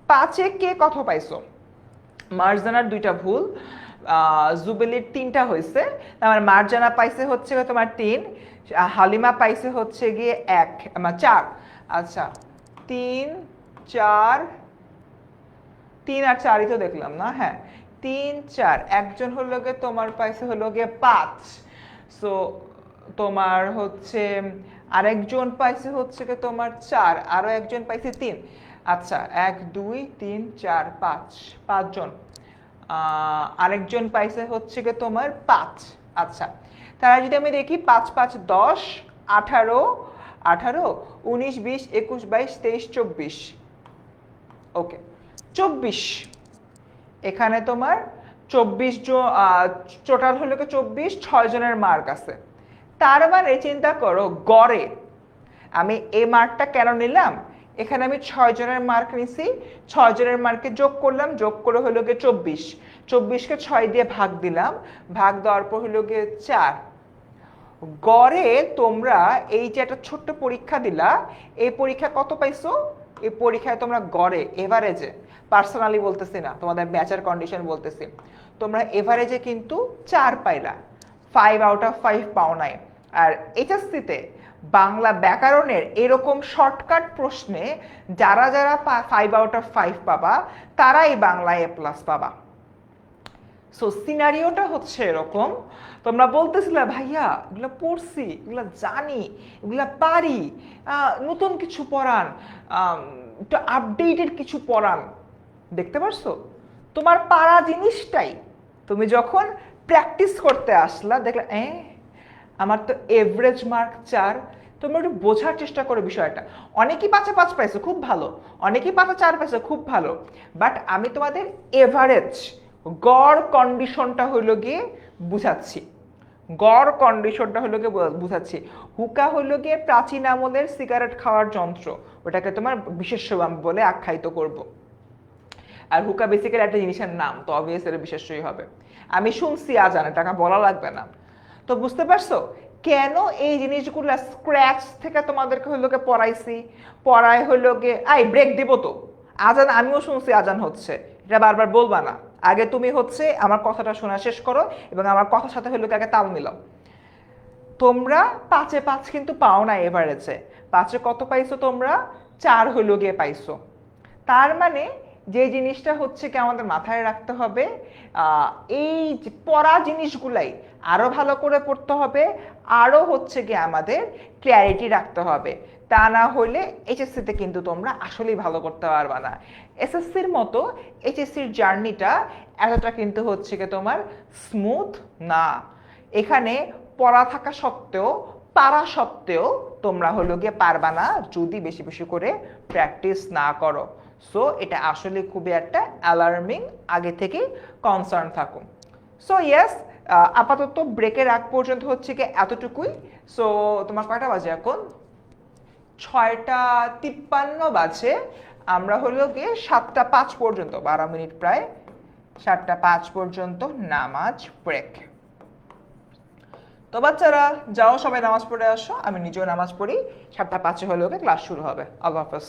পাঁচে কে কত পাইছো? মার্জানার দুইটা ভুল, জুবেলির তিনটা হয়েছে। আমার মার্জানা পাইছে হচ্ছে তোমার 3, হালিমা পাইছে হচ্ছে গিয়ে 1, আমার 4। আচ্ছা, 3, 4, 3 আর 4ই তো দেখলাম না। হ্যাঁ, 3, 4, একজন হলো গিয়ে তোমার পাইছে হলো গিয়ে 5। সো তোমার হচ্ছে আরেকজন পাইছে হচ্ছে গিয়ে তোমার 4, আরো একজন পাইছে 3। আচ্ছা, 1, 2, 3, 4, 5, 5 জন। আরেকজন পাইছে হচ্ছে গিয়ে তোমার 5। আচ্ছা, তারা যদি আমি দেখি 5, 5, 10, 18, 18, 19, 20, 21, 22, 23, 24। ওকে, 24। এখানে তোমার 24 জন, টোটাল হলো 24, 6 জনের মার্ক আছে। তার মানে চিন্তা করো, গড়ে আমি এই মার্কটা কেন নিলাম? এখানে আমি 6 জনের মার্ক নিছি, 6 জনের মার্কে যোগ করলাম, যোগ করে হলো গিয়ে 24, 24কে 6 দিয়ে ভাগ দিলাম, ভাগ দেওয়ার পর হলো গিয়ে 4। গড়ে তোমরা এই যে একটা ছোট্ট পরীক্ষা দিলা, এই পরীক্ষা কত পাইছো? এই পরীক্ষায় তোমরা গড়ে, এভারেজে, পার্সোনালি বলতেছি না, তোমাদের ব্যাচের কন্ডিশন বলতেছি, তোমরা এভারেজে কিন্তু 4 পাইলা, 5 আউট অফ 5 পাও নাই। আর এইচএসসিতে বাংলা ব্যাকরণের এরকম শর্টকাট প্রশ্নে যারা যারা 5 আউট অফ 5 পাবা, তারাই বাংলায় এ প্লাস পাবা। সো সিনারিওটা হচ্ছে এরকম, তোমরা বলতেছিলে ভাইয়া এগুলো পড়ছি, এগুলো জানি, এগুলো পারি, নতুন কিছু পড়ান, একটু আপডেটেড কিছু পড়ান। দেখতে পারছো, তোমার পারা জিনিসটাই তুমি যখন প্র্যাকটিস করতে আসলা, দেখলে আমার তো এভারেজ মার্ক 4। তোমরা একটু বোঝার চেষ্টা করো বিষয়টা। অনেকেই 5-এ 5 পাইছো, খুব ভালো। অনেকেই 5-এ 4 পাইছো, খুব ভালো। বাট আমি তোমাদের এভারেজ গড় কন্ডিশনটা হইল গিয়ে বুঝাচ্ছি, গড় কন্ডিশনটা হইল গিয়ে বুঝাচ্ছি। হুকা হইল গিয়ে প্রাচীন আমলের সিগারেট খাওয়ার যন্ত্র, ওটাকে তোমার বিশেষ্য বলে আখ্যায়িত করব। আর হুকা বেসিক্যালি একটা জিনিসের নাম, তো অবভিয়াসলি বিশেষ্যই হবে। আমি শুনছি আজান, টাকা বলা লাগবে না। তো বুঝতে পারছো কেন এই জিনিসগুলো স্ক্র্যাচ থেকে তোমাদেরকে হইলো গিয়ে পড়াইছি? পড়াই হইলো গিয়ে ব্রেক দিব তো, আজান আমিও শুনছি আজান হচ্ছে, এটা বারবার বলবা না। আগে তুমি হচ্ছে আমার কথাটা শোনা শেষ করো এবং আমার কথার সাথে হইলো আগে তাল মিলাও। তোমরা 5-এ 5 কিন্তু পাও না এভারেজে। 5-এ কত পাইছো তোমরা? 4 হইলো গিয়ে পাইছো। তার মানে যে জিনিসটা হচ্ছে কি আমাদের মাথায় রাখতে হবে, এই পড়া জিনিসগুলাই আরো ভালো করে পড়তে হবে, আরো হচ্ছে কি আমাদের ক্ল্যারিটি রাখতে হবে। তা না হলে এইচএসসিতে কিন্তু তোমরা আসলেই ভালো করতে পারবা না। এসএসসির মতো এইচএসসির জার্নিটা এতটা কিন্তু হচ্ছে কি তোমার স্মুথ না। এখানে পড়া থাকা সত্ত্বেও, পারা সত্ত্বেও তোমরা হলো গিয়ে পারবা না যদি বেশি বেশি করে প্র্যাকটিস না করো। সো এটা আসলে খুবই একটা অ্যালার্মিং, আগে থেকে কনসার্ন থাকুন। সো ইয়েস, আপাতত ব্রেকের আগ পর্যন্ত হচ্ছে কি এতটুকুই। সো তোমার কয়টা বাজে এখন? 6টা 53 বাজে। আমরা হলো গিয়ে 7টা 5 পর্যন্ত, 12 মিনিট প্রায়, 7টা 5 পর্যন্ত নামাজ ব্রেক। তো বাচ্চারা যাও, সবাই নামাজ পড়ে আসো, আমি নিজেও নামাজ পড়ি। 7টা 5 হলে ক্লাস শুরু হবে। আল্লাহ হাফেজ।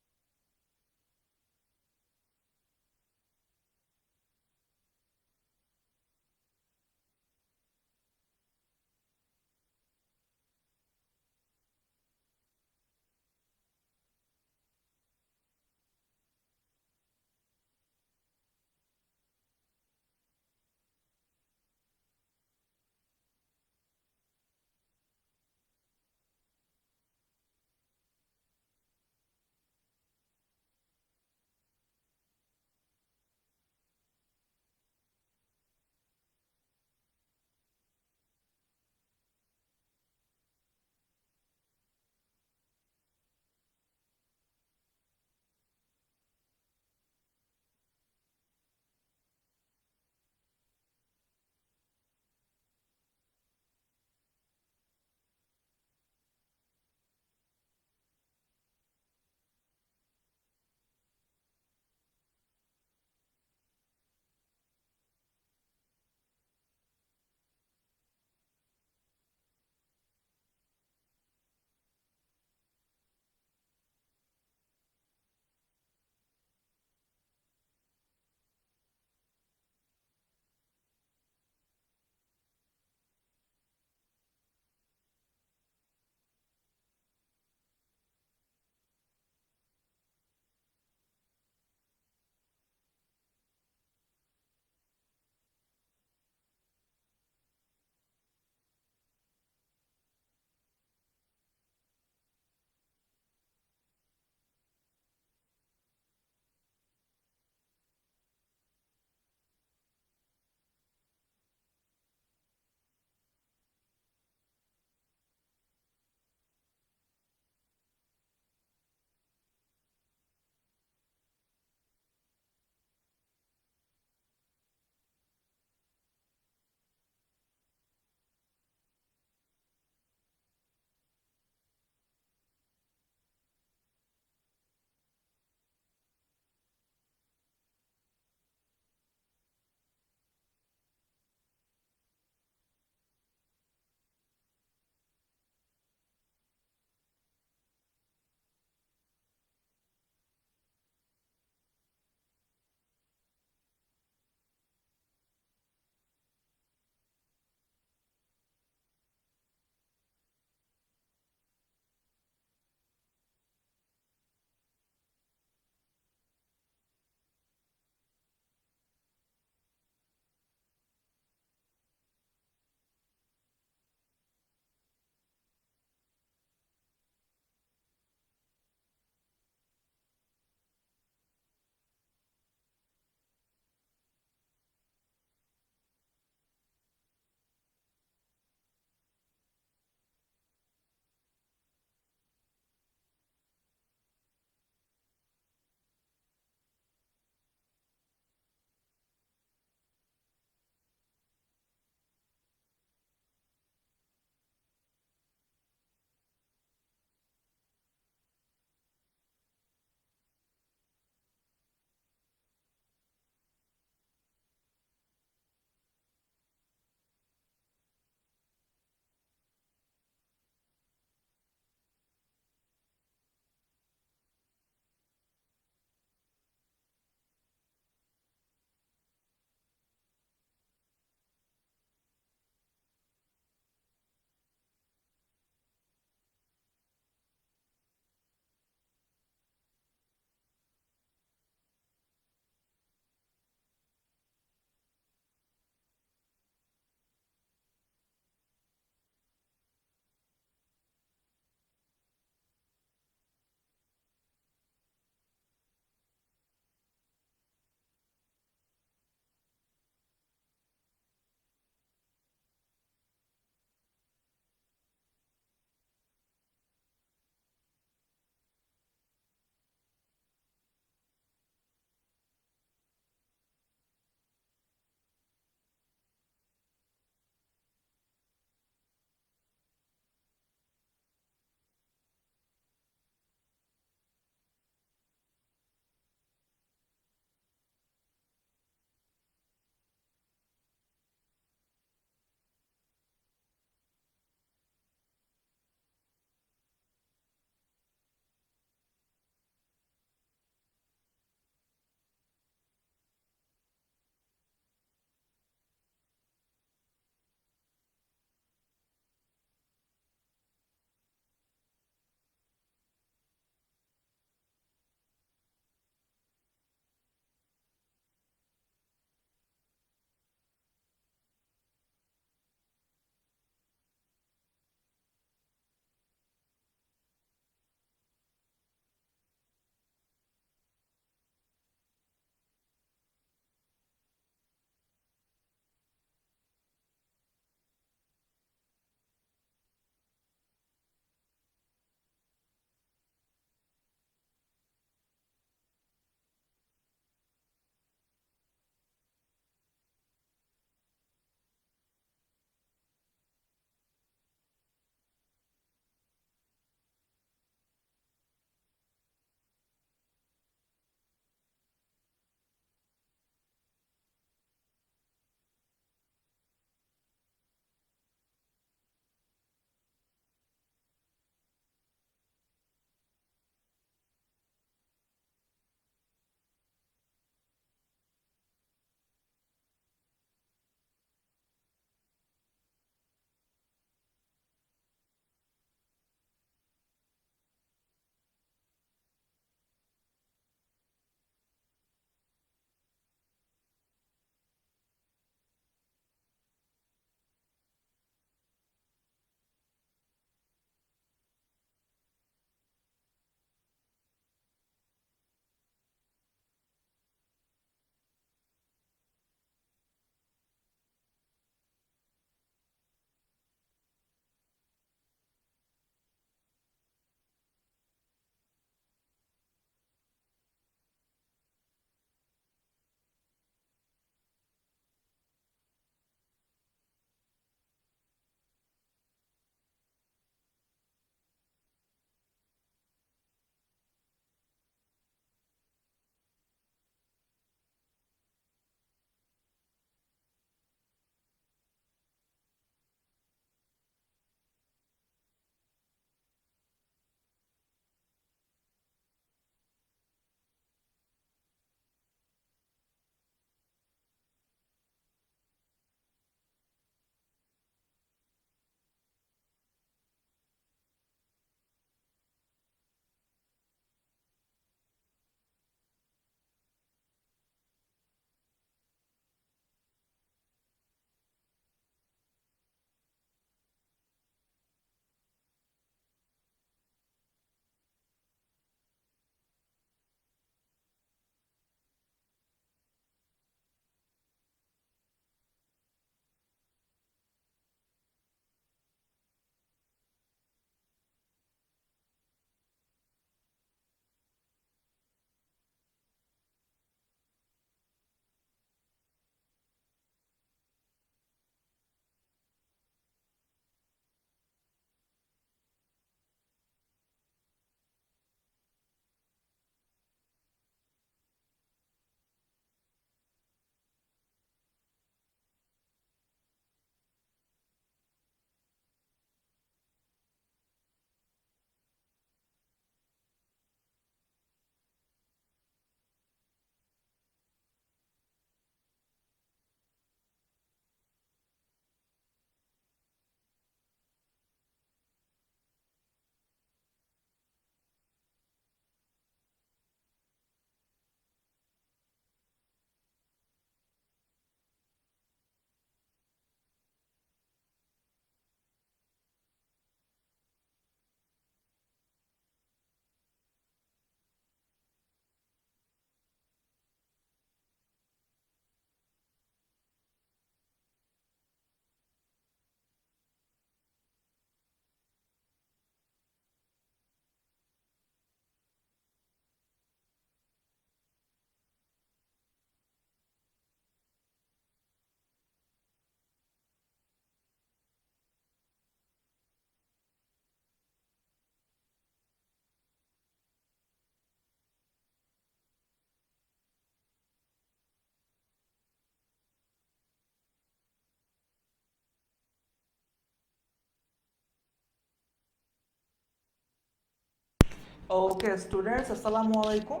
ওকে স্টুডেন্টস, আসসালামু আলাইকুম।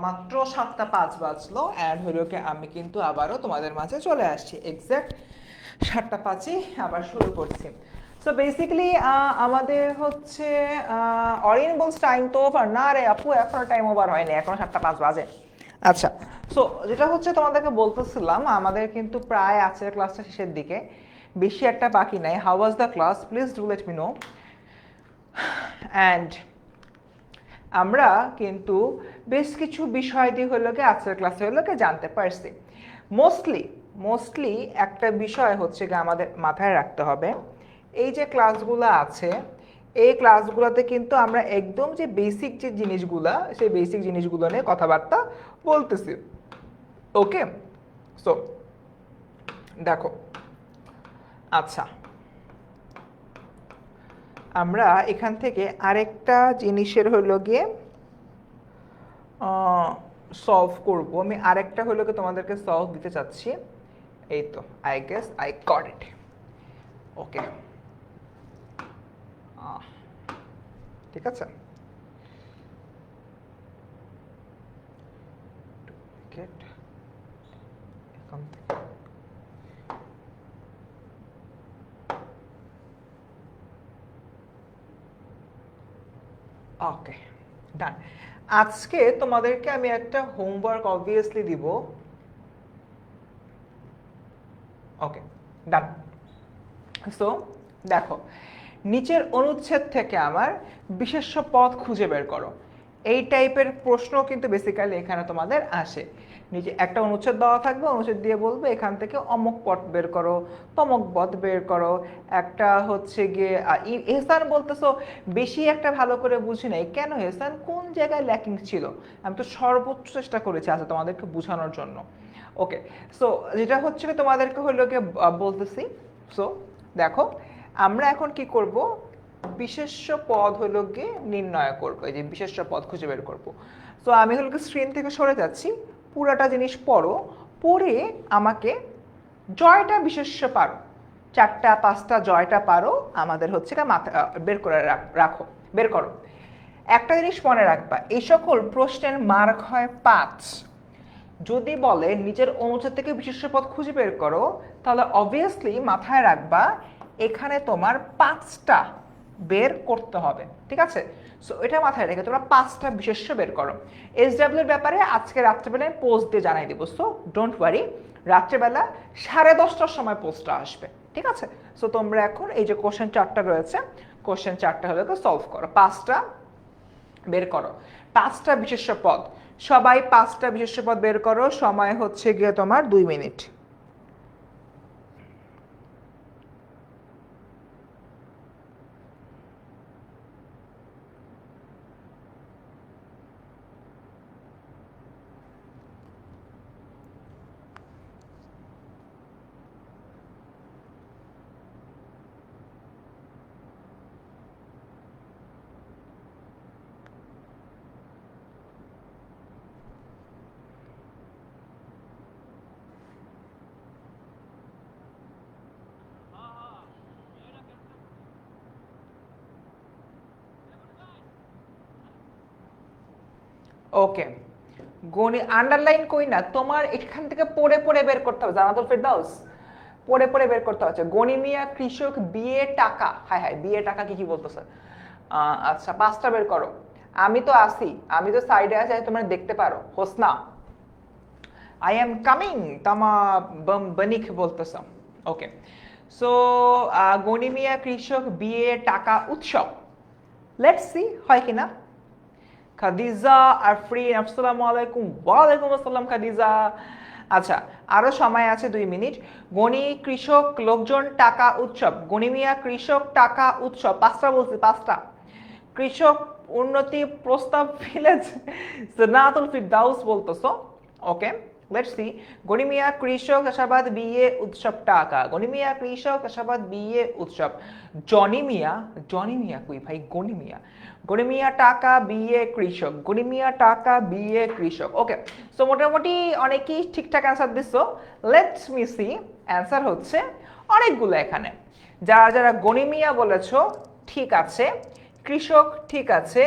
মাত্র 7টা 5 বাজলো অ্যান্ড হলো কি আমি কিন্তু আবারও তোমাদের মাঝে চলে আসছি এক্স্যাক্ট 7টা 5-এ আবার শুরু করছি। সো বেসিক্যালি আমাদের হচ্ছে অরিয়ন বলস টাইম তো ওভার না রে আপু, এখনো টাইম ওভার হয়নি, এখনো 7টা 5 বাজে। আচ্ছা, সো যেটা হচ্ছে তোমাদেরকে বলতেছিলাম, আমাদের কিন্তু প্রায় আছে ক্লাসটা শেষের দিকে, বেশি একটা বাকি নাই। How was the class, please do let me no. And আমরা কিন্তু বেশ কিছু বিষয় দিয়ে হলো কি আজকের ক্লাসে হলো কি জানতে পারছি। মোস্টলি একটা বিষয় হচ্ছে কি আমাদের মাথায় রাখতে হবে, এই যে ক্লাসগুলো আছে এই ক্লাসগুলোতে কিন্তু আমরা একদম যে বেসিক যে জিনিসগুলা সেই বেসিক জিনিসগুলো নিয়ে কথাবার্তা বলতেছি। ওকে, সো দেখো, আচ্ছা আমরা এখান থেকে আরেকটা জিনিসের হলো গিয়ে সলভ করব। আমি আরেকটা হলো কি তোমাদেরকে সলভ দিতে চাচ্ছি। এই তো, I guess I got it. Okay, ঠিক আছে। এখান থেকে ওকে, ডান। আজকে তোমাদেরকে আমি একটা হোমওয়ার্ক অবভিয়াসলি দিব। ওকে, ডান। সো দেখো, নিচের অনুচ্ছেদ থেকে আমার বিশেষ্য পদ খুঁজে বের করো। এই টাইপের প্রশ্ন কিন্তু বেসিক্যালি এখানে তোমাদের আসে। নিচে একটা অনুচ্ছেদ দেওয়া থাকবে, অনুচ্ছেদ দিয়ে বলবে এখান থেকে অমুক পদ বের করো, তমক পদ বের করো। একটা হচ্ছে গিয়ে এহসান বলতেছো বেশি একটা ভালো করে বুঝি নাই, কেন এহসান, কোন জায়গায় ল্যাকিং ছিল? আমি তো সর্বোচ্চ চেষ্টা করেছি আচ্ছা তোমাদেরকে বোঝানোর জন্য। ওকে, সো যেটা হচ্ছে কি তোমাদেরকে হলো গিয়ে বলতেছি। সো দেখো, আমরা এখন কি করব, বিশেষ্য পদ হলো গিয়ে নির্ণয় করবো, এই যে বিশেষ্য পদ খুঁজে বের করব। সো আমি হলো স্ক্রিন থেকে সরে যাচ্ছি, পুরাটা জিনিস পড়ো, পড়ে আমাকে জয়টা বিশেষ্য পারো, 4টা 5টা জয়টা পারো আমাদের হচ্ছে মাথা বের করে রাখো, বের করো। একটা জিনিস মনে রাখবা, এই সকল প্রশ্নের মার্ক হয় 5। যদি বলে নিজের অনুচ্ছেদ থেকে বিশেষ্য পদ খুঁজে বের করো, তাহলে অবভিয়াসলি মাথায় রাখবা এখানে তোমার 5টা বের করতে হবে, ঠিক আছে? সো এটা মাথায় রেখে তোমরা 5টা বিশেষ্য বের করো। এসডব্লিউ এর ব্যাপারে আজকে রাত্রেবেলায় পোস্ট দিয়ে জানাই দিব, সো ডোন্ট ওয়ারি, রাত্রেবেলা 10:30টার সময় পোস্টটা আসবে, ঠিক আছে? সো তোমরা এখন এই যে কোশ্চেন 4টা রয়েছে, কোশ্চেন 4টা হলো সলভ করো, 5টা বের করো। 5টা বিশেষ্য পদ, সবাই 5টা বিশেষ্য পদ বের করো। সময় হচ্ছে গিয়ে তোমার 2 মিনিট। ওকে, আন্ডারলাইন কই না, তোমার এখান থেকে পড়ে পড়ে বের করতে হবে, জানাতুল ফেরদাউস, পড়ে পড়ে বের করতে হচ্ছে। গনিমিয়া কৃষক বিয়ে টাকা, হায় হায় বিয়ে টাকা কি কি বলতেছে। আচ্ছা 5টা বের করো। আমি তো আসি, আমি তো সাইডে আছি, তোমরা দেখতে পারো। হোসনা, আই এম কামিং, তামা বনিক বলতেছ। ওকে, সো গনিমিয়া কৃষক বিয়ে টাকা উৎসব, লেটস সি হয় কিনা। খাদিজা আফরিন, আসসালামু আলাইকুম। ওয়ালাইকুম আসসালাম খাদিজা। আচ্ছা, আরো সময় আছে 2 মিনিট। গণি কৃষক লোকজন টাকা উৎসব, গণিমিয়া কৃষক টাকা উৎসব, 5টা বলছি, 5টা। কৃষক উন্নতি প্রস্তাব ভিলেজ, জান্নাতুল ফিরদাউস বলতেছো। ওকে, লেটস সি। গণিমিয়া কৃষক চাষাবাদ বিয়ে উৎসব টাকা, গণিমিয়া কৃষক চাষাবাদ বিয়ে উৎসব। জনিমিয়া, জনিমিয়া কই ভাই, গণিমিয়া, গণিমিয়া টাকা বিয়ে কৃষক, গণিমিয়া টাকা বিয়ে কৃষক। ওকে, সো মোটামুটি অনেকেই ঠিকঠাক অ্যান্সার দিছো। লেটস মি সি, অ্যান্সার হচ্ছে অনেকগুলো এখানে। যারা যারা গণিমিয়া বলেছো ঠিক আছে, কৃষক ঠিক আছে,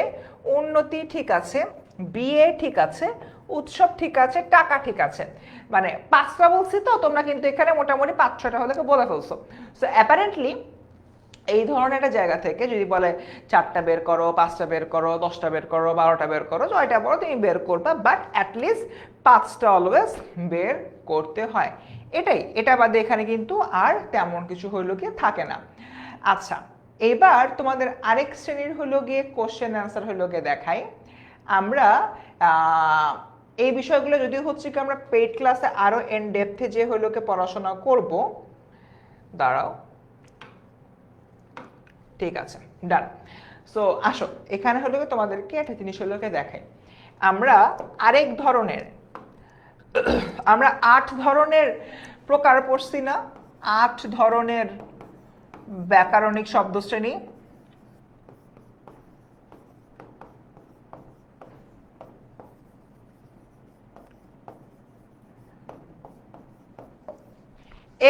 উন্নতি ঠিক আছে, বিয়ে ঠিক আছে, উৎসব ঠিক আছে, টাকা ঠিক আছে। মানে 5টা বলছি তো, তোমরা কিন্তু এখানে মোটামুটি 5-6টা হলে বলে ফেলছো। সো অ্যাপারেন্টলি এই ধরনের একটা জায়গা থেকে যদি বলে 4টা বের করো, 5টা বের করো, 10টা বের করো, 12টা বের করো, 6টা বলো, তুমি বের করবা, বাট অ্যাটলিস্ট 5টা অলওয়েজ বের করতে হয়। এটা বাদে এখানে কিন্তু আর তেমন কিছু হইলো গিয়ে থাকে না। আচ্ছা, এবার তোমাদের আরেক শ্রেণীর হলো গিয়ে কোশ্চেন অ্যান্সার হলো গিয়ে দেখাই। আমরা এই বিষয়গুলো যদি হচ্ছে কি আমরা পেইড ক্লাসে আরো ইন ডেপথে যে হলো গিয়ে পড়াশোনা করব। দাঁড়াও, ঠিক আছে, ডান। সো আসো, এখানে হলো তোমাদেরকে একটা জিনিস হলো দেখাই। আমরা আরেক ধরনের, আমরা 8 ধরনের প্রকার পড়ছি না, 8 ধরনের ব্যাকরণিক শব্দশ্রেণী।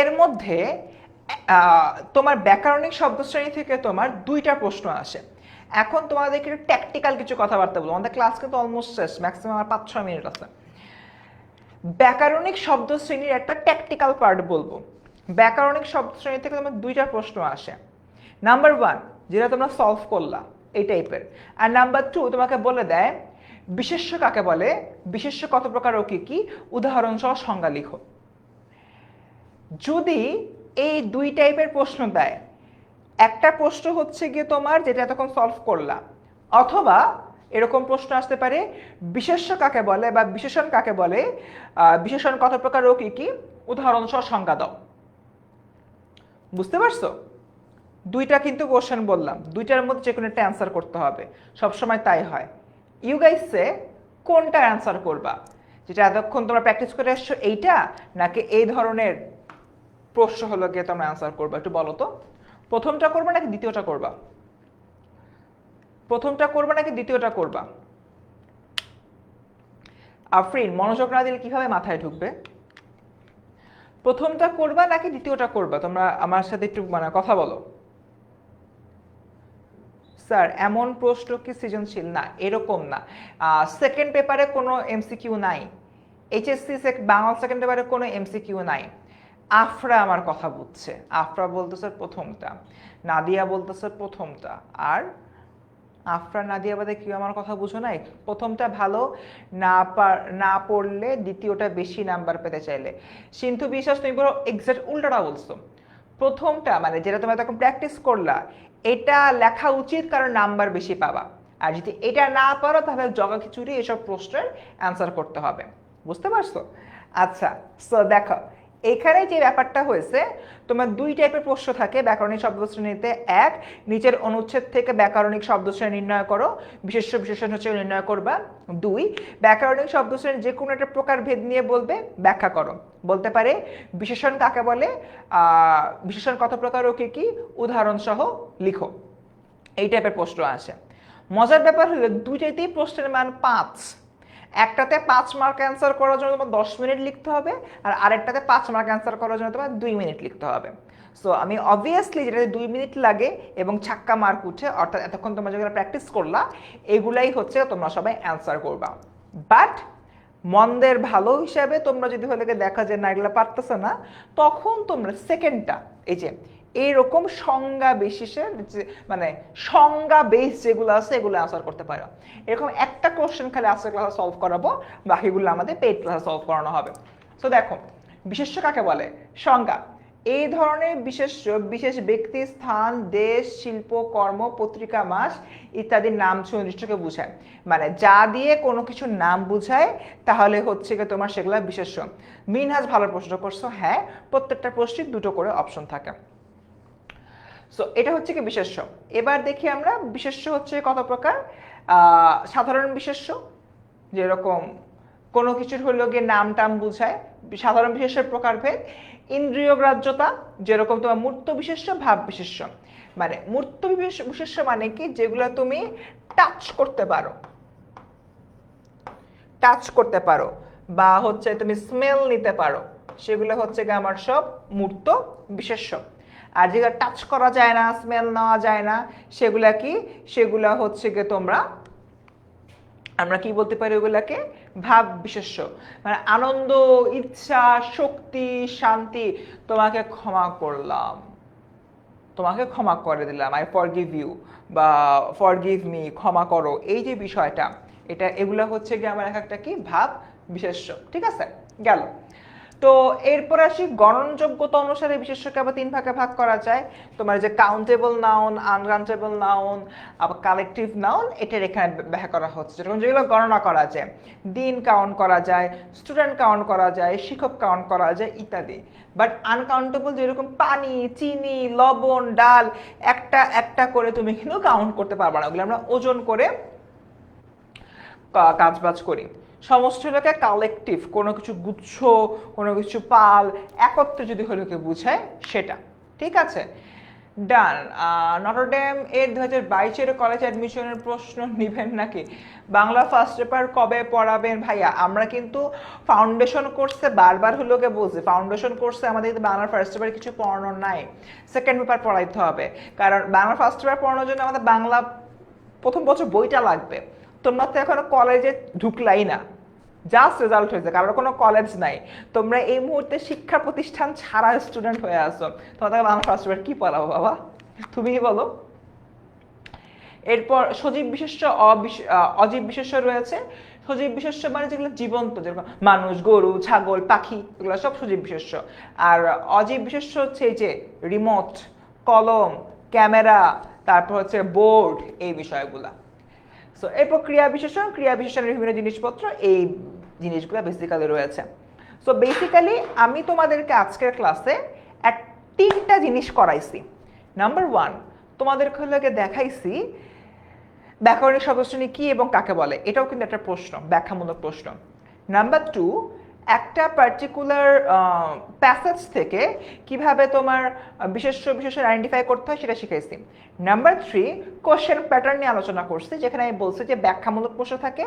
এর মধ্যে তোমার ব্যাকরণিক শব্দশ্রেণী থেকে তোমার 2টা প্রশ্ন আসে। এখন তোমাদেরকে একটু ট্যাকটিক্যাল কিছু কথাবার্তা বলবো, আমাদের ক্লাস কিন্তু অলমোস্ট শেষ, ম্যাক্সিমাম 5-6 মিনিট আছে। ব্যাকরণিক শব্দশ্রেণীর একটা ট্যাকটিক্যাল পার্ট বলবো। ব্যাকরণিক শব্দশ্রেণী থেকে তোমার 2টা প্রশ্ন আসে। নাম্বার 1 যেটা তোমরা সলভ করলা এই টাইপের, আর নাম্বার 2 তোমাকে বলে দেয় বিশেষ্য কাকে বলে, বিশেষ্য কত প্রকার ও কি কি, উদাহরণ সহ সংজ্ঞা লিখো। যদি এই 2 টাইপের প্রশ্ন দেয়, একটা প্রশ্ন হচ্ছে গিয়ে তোমার যেটা এতক্ষণ সলভ করলা, অথবা এরকম প্রশ্ন আসতে পারে বিশেষ্য কাকে বলে বা বিশেষণ কাকে বলে, বিশেষণ কত প্রকার ও কি কি, উদাহরণ সহ সংজ্ঞা দাও। বুঝতে পারছো? 2টা কিন্তু কোশ্চেন বললাম, 2টার মধ্যে যে কোনো একটা অ্যান্সার করতে হবে, সবসময় তাই হয়। ইউ গাইসে কোনটা অ্যান্সার করবা, যেটা এতক্ষণ তোমরা প্র্যাকটিস করে আসছো এইটা, নাকি এই ধরনের প্রশ্ন হলো গিয়ে তোমরা অ্যান্সার করবা? একটু বলো তো, প্রথমটা করবা নাকি দ্বিতীয়টা করবা? প্রথমটা করবা নাকি দ্বিতীয়টা করবা? আফরিন, মনোযোগ না দিলে কিভাবে মাথায় ঢুকবে? প্রথমটা করবা নাকি দ্বিতীয়টা করবা? তোমরা আমার সাথে একটু মানে কথা বলো। স্যার এমন প্রশ্ন কি সৃজনশীল? না, এরকম না। সেকেন্ড পেপারে কোনো এমসিকিউ নাই, এইচএসসি বাংলা সেকেন্ড পেপারে কোনো এমসিকিউ নাই। আফরা আমার কথা বুঝছে, আফরা বলতেছে প্রথমটা, নাদিয়া বলতেছে প্রথমটা, আর আফরা নাদিয়া বাদে কেউ আমার কথা বুঝো নাই? প্রথমটা ভালো না পড়লে দ্বিতীয়টা বেশি নাম্বার পেতে চাইলে। সিন্ধু বিশ্বাস তুমি বলো এক্সাক্ট উল্টাটা বলছো। প্রথমটা মানে যেটা তোমরা তখন প্র্যাকটিস করলা, এটা লেখা উচিত, কারণ নাম্বার বেশি পাবা। আর যদি এটা না পারো তাহলে জগা খিচুড়ি এসব প্রশ্নের অ্যান্সার করতে হবে। বুঝতে পারছো? আচ্ছা, সো দেখো এখানে যে ব্যাপারটা হয়েছে, তোমার 2 টাইপের প্রশ্ন থাকে ব্যাকরণিক শব্দশ্রেণীতে। এক, নিচের অনুচ্ছেদ থেকে ব্যাকরণিক শব্দশ্রেণী নির্ণয় করো, বিশেষ্য বিশেষণ হচ্ছে নির্ণয় করবা। 2, ব্যাকরণিক শব্দশ্রেণী যে কোনো একটা প্রকারভেদ নিয়ে বলবে, ব্যাখ্যা করো। বলতে পারে বিশেষণ কাকে বলে, বিশেষণ কত প্রকার ও কি কি, উদাহরণ সহ লিখো। এই টাইপের প্রশ্ন আসে। মজার ব্যাপার হলো 2টাতেই প্রশ্নের মান 5। একটাতে 5 মার্ক অ্যান্সার করার জন্য তোমার 10 মিনিট লিখতে হবে, আর আরেকটাতে 5 মার্ক অ্যান্সার করার জন্য তোমার 2 মিনিট লিখতে হবে। সো আমি অবভিয়াসলি যেটাতে 2 মিনিট লাগে এবং ছাক্কা মার্ক উঠে, অর্থাৎ এতক্ষণ তোমরা যেগুলো প্র্যাকটিস করলা এগুলাই হচ্ছে তোমরা সবাই অ্যান্সার করবা। বাট মন্দের ভালো হিসাবে তোমরা যদি হলে দেখা যায় না এগুলো পারতেছে না, তখন তোমরা সেকেন্ডটা এই যে এইরকম সংজ্ঞা বিশেষের মানে সংজ্ঞা বেস যেগুলো আছে এগুলো আনসার করতে পারো। এরকম একটা কোশ্চেন খালি আজকের ক্লাসে সলভ করাবো, বাকিগুলো আমাদের পেইড ক্লাসে সলভ করানো হবে। তো দেখো বিশেষ্য কাকে বলে, সংজ্ঞা এই ধরনের বিশেষ্য বিশেষ ব্যক্তি, স্থান, দেশ, শিল্প, কর্ম, পত্রিকা, মাস ইত্যাদির নাম সুনির্দিষ্টকে বোঝায়। মানে যা দিয়ে কোনো কিছু নাম বোঝায় তাহলে হচ্ছে কি তোমার সেগুলো বিশেষ্য। মিনহাজ ভালো প্রশ্ন করছো, হ্যাঁ প্রত্যেকটা প্রশ্নের 2টো করে অপশন থাকে। সো এটা হচ্ছে কি বিশেষ্য। এবার দেখি আমরা বিশেষ্য হচ্ছে কত প্রকার। সাধারণ বিশেষ্য যেরকম কোনো কিছুর হলো গিয়ে নাম টাম বুঝায়, সাধারণ বিশেষ্যের প্রকারভেদ। ইন্দ্রিয় গ্রাহ্যতা যেরকম তোমার মূর্ত বিশেষ্য, ভাব বিশেষ্য। মানে মূর্ত বিশেষ্য মানে কি, যেগুলো তুমি টাচ করতে পারো, বা হচ্ছে তুমি স্মেল নিতে পারো, সেগুলো হচ্ছে গিয়ে আমার সব মূর্ত বিশেষ্য। আর যেগুলো টাচ করা যায় না, স্মেল নেওয়া যায় না, সেগুলা কি, সেগুলা হচ্ছে গিয়ে তোমরা আমরা কি বলতে পারি ওগুলাকে? ভাব বিশেষ্য। মানে আনন্দ, ইচ্ছা, শক্তি, শান্তি, তোমাকে ক্ষমা করলাম, তোমাকে ক্ষমা করে দিলাম, আই ফরগিভ ইউ, বা ফরগিভ মি, ক্ষমা করো, এই যে বিষয়টা, এটা এগুলা হচ্ছে গিয়ে আমার এক একটা কি ভাব বিশেষ্য। ঠিক আছে, গেল। তো এরপর আসি গণনযোগ্যতা অনুসারে বিশেষ্যকে আবার 3 ভাগে ভাগ করা যায়। তোমার যে কাউন্টেবল নাউন, আনকাউন্টেবল নাউন, আবার কালেকটিভ নাউন, এটার এখানে ব্যাখ্যা করা হচ্ছে। যেরকম যেগুলো গণনা করা যায়, দিন কাউন্ট করা যায়, স্টুডেন্ট কাউন্ট করা যায়, শিক্ষক কাউন্ট করা যায় ইত্যাদি। বাট আনকাউন্টেবল যেরকম পানি, চিনি, লবণ, ডাল, একটা একটা করে তুমি কিন্তু কাউন্ট করতে পারবে না, ওগুলো আমরা ওজন করে কাজবাজ করি। সমষ্টিটাকে কালেকটিভ, কোনো কিছু গুচ্ছ, কোনো কিছু পাল, একত্রে যদি হলোকে বুঝায় সেটা। ঠিক আছে, ডান। নটরডেম এর 2022-এর কলেজ অ্যাডমিশনের প্রশ্ন নিবেন নাকি? বাংলা ফার্স্ট পেপার কবে পড়াবেন? ভাইয়া আমরা কিন্তু ফাউন্ডেশন কোর্সে বারবার হলোকে বলছি, ফাউন্ডেশন কোর্সে আমাদের কিন্তু বাংলা ফার্স্ট পেপার কিছু পড়ানো নাই, সেকেন্ড পেপার পড়াইতে হবে। কারণ বাংলা ফার্স্ট পেপার পড়ানোর জন্য আমাদের বাংলা প্রথম বছর বইটা লাগবে। তোমরা তো এখনো কলেজে ঢুকলাই না, জাস্ট রেজাল্ট হয়েছে, কারোর কোনো কলেজ নাই, তোমরা এই মুহূর্তে শিক্ষা প্রতিষ্ঠান ছাড়া স্টুডেন্ট হয়ে আসো, তোমাদের বাংলা ফার্স্ট পেপার কি পড়াবো বাবা, তুমিই বলো। এরপর সজীব বিশেষ্য, অজীব বিশেষ্য রয়েছে। সজীব বিশেষ্য মানে যেগুলো জীবন্ত, যেরকম মানুষ, গরু, ছাগল, পাখি, এগুলো সব সজীব বিশেষ্য। আর অজীব বিশেষ্য হচ্ছে এই যে রিমোট, কলম, ক্যামেরা, তারপর হচ্ছে বোর্ড, এই বিষয়গুলা। সো এরপর ক্রিয়া বিশেষণ, ক্রিয়া বিশেষণের বিভিন্ন জিনিসপত্র, এই জিনিসগুলো বেসিক্যালি রয়েছে। সো বেসিক্যালি আমি তোমাদেরকে আজকের ক্লাসে 3টা জিনিস করাইছি। নাম্বার 1, তোমাদেরকে দেখাইছি ব্যাকরণিক শব্দশ্রেণী কি এবং কাকে বলে, এটাও কিন্তু একটা প্রশ্ন, ব্যাখ্যামূলক প্রশ্ন। নাম্বার 2, একটা পার্টিকুলার প্যাসেজ থেকে কিভাবে তোমার বিশেষ্য বিশেষণ আইডেন্টিফাই করতে হয় সেটা শিখাইছি। নাম্বার 3, কোশ্চেন প্যাটার্ন নিয়ে আলোচনা করছি, যেখানে আমি বলছি যে ব্যাখ্যামূলক প্রশ্ন থাকে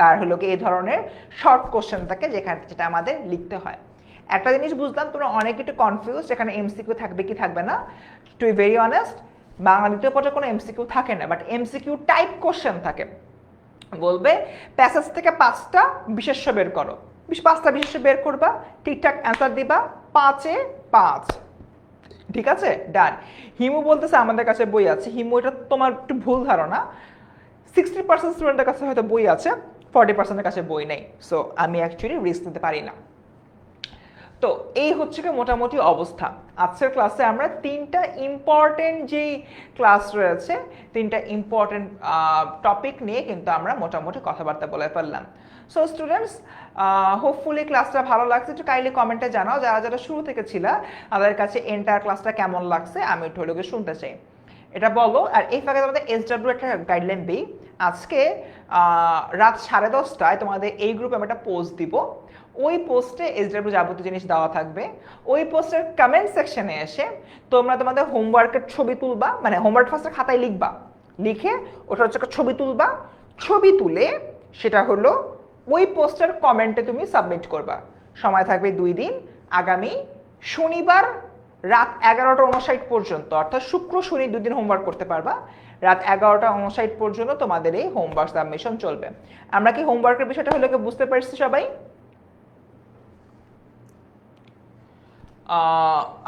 আর হলো কি এই ধরনের শর্ট কোশ্চেন থাকে যেটা আমাদের লিখতে হয়। একটা জিনিস বুঝলাম, তোমরা অনেক একটু কনফিউজ, এখানে এমসিকিউ থাকবে কি থাকবে না। To be very honest, Bangla দ্বিতীয় পর্যায়ে কোনো এমসিকিউ থাকে না, বাট এমসিকিউ টাইপ কোশ্চেন থাকে। বলবে প্যাসেজ থেকে 5টা বিশেষ্য বের করো, 5টা বিশেষ্য বের করবা, ঠিকঠাক অ্যান্সার দিবা, 5-এ 5। ঠিক আছে, ডান। হিমু বলতেছে আমাদের কাছে বই আছে। হিমু, এটা তোমার একটু ভুল ধারণা, 60% স্টুডেন্টের কাছে হয়তো বই আছে, 40%-এর কাছে বই নেই। সো আমি অ্যাকচুয়ালি রিস্ক নিতে পারি না। তো এই হচ্ছে কি মোটামুটি অবস্থা। আজকের ক্লাসে আমরা 3টা ইম্পর্টেন্ট যেই ক্লাস রয়েছে, 3টা ইম্পর্টেন্ট টপিক নিয়ে কিন্তু আমরা মোটামুটি কথাবার্তা বলে ফেললাম। সো স্টুডেন্টস, হোপফুলি ক্লাসটা ভালো লাগছে, একটু কাইন্ডলি কমেন্টে জানাও যারা যারা শুরু থেকে ছিল, আমাদের কাছে এন্টায়ার ক্লাসটা কেমন লাগছে, আমি একটু হলে শুনতে চাই, এটা বলো। আর এই ফাঁকে তোমাদের SW একটা গাইডলাইন দিই, আজকে রাত 10:30টায় তোমাদের এই গ্রুপে আমি একটা পোস্ট দিব, ওই পোস্টে SW যাবতীয় জিনিস দেওয়া থাকবে। ওই পোস্টের কমেন্ট সেকশনে এসে তোমরা তোমাদের হোমওয়ার্কের ছবি তুলবা, মানে হোমওয়ার্ক ফার্স্টে খাতায় লিখবা, লিখে ওটা হচ্ছে ছবি তুলবা, ছবি তুলে সেটা হলো ওই পোস্টের কমেন্টে তুমি সাবমিট করবা। সময় থাকবে 2 দিন, আগামী শনিবার রাত 11:59 পর্যন্ত, অর্থাৎ শুক্র শনি 2 দিন হোমওয়ার্ক করতে পারবা। রাত 11:59 পর্যন্ত তোমাদের এই হোমওয়ার্ক সাবমিশন চলবে। আমরা কি হোমওয়ার্কের বিষয়টা হলো বুঝতে পারছি সবাই?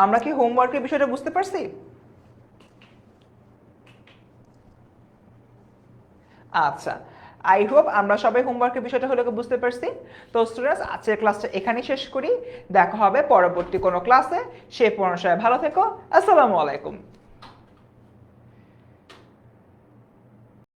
আমরা কি হোমওয়ার্কের বিষয়টা বুঝতে পারছি? আচ্ছা, আই হোপ আমরা সবাই হোমওয়ার্কের বিষয়টা হলো বুঝতে পারছি। তো স্টুডেন্টস, আজকের ক্লাসটা এখানেই শেষ করি, দেখা হবে পরবর্তী কোনো ক্লাসে। সে পর্যন্ত সবাই ভালো থেকো, আসসালামু আলাইকুম।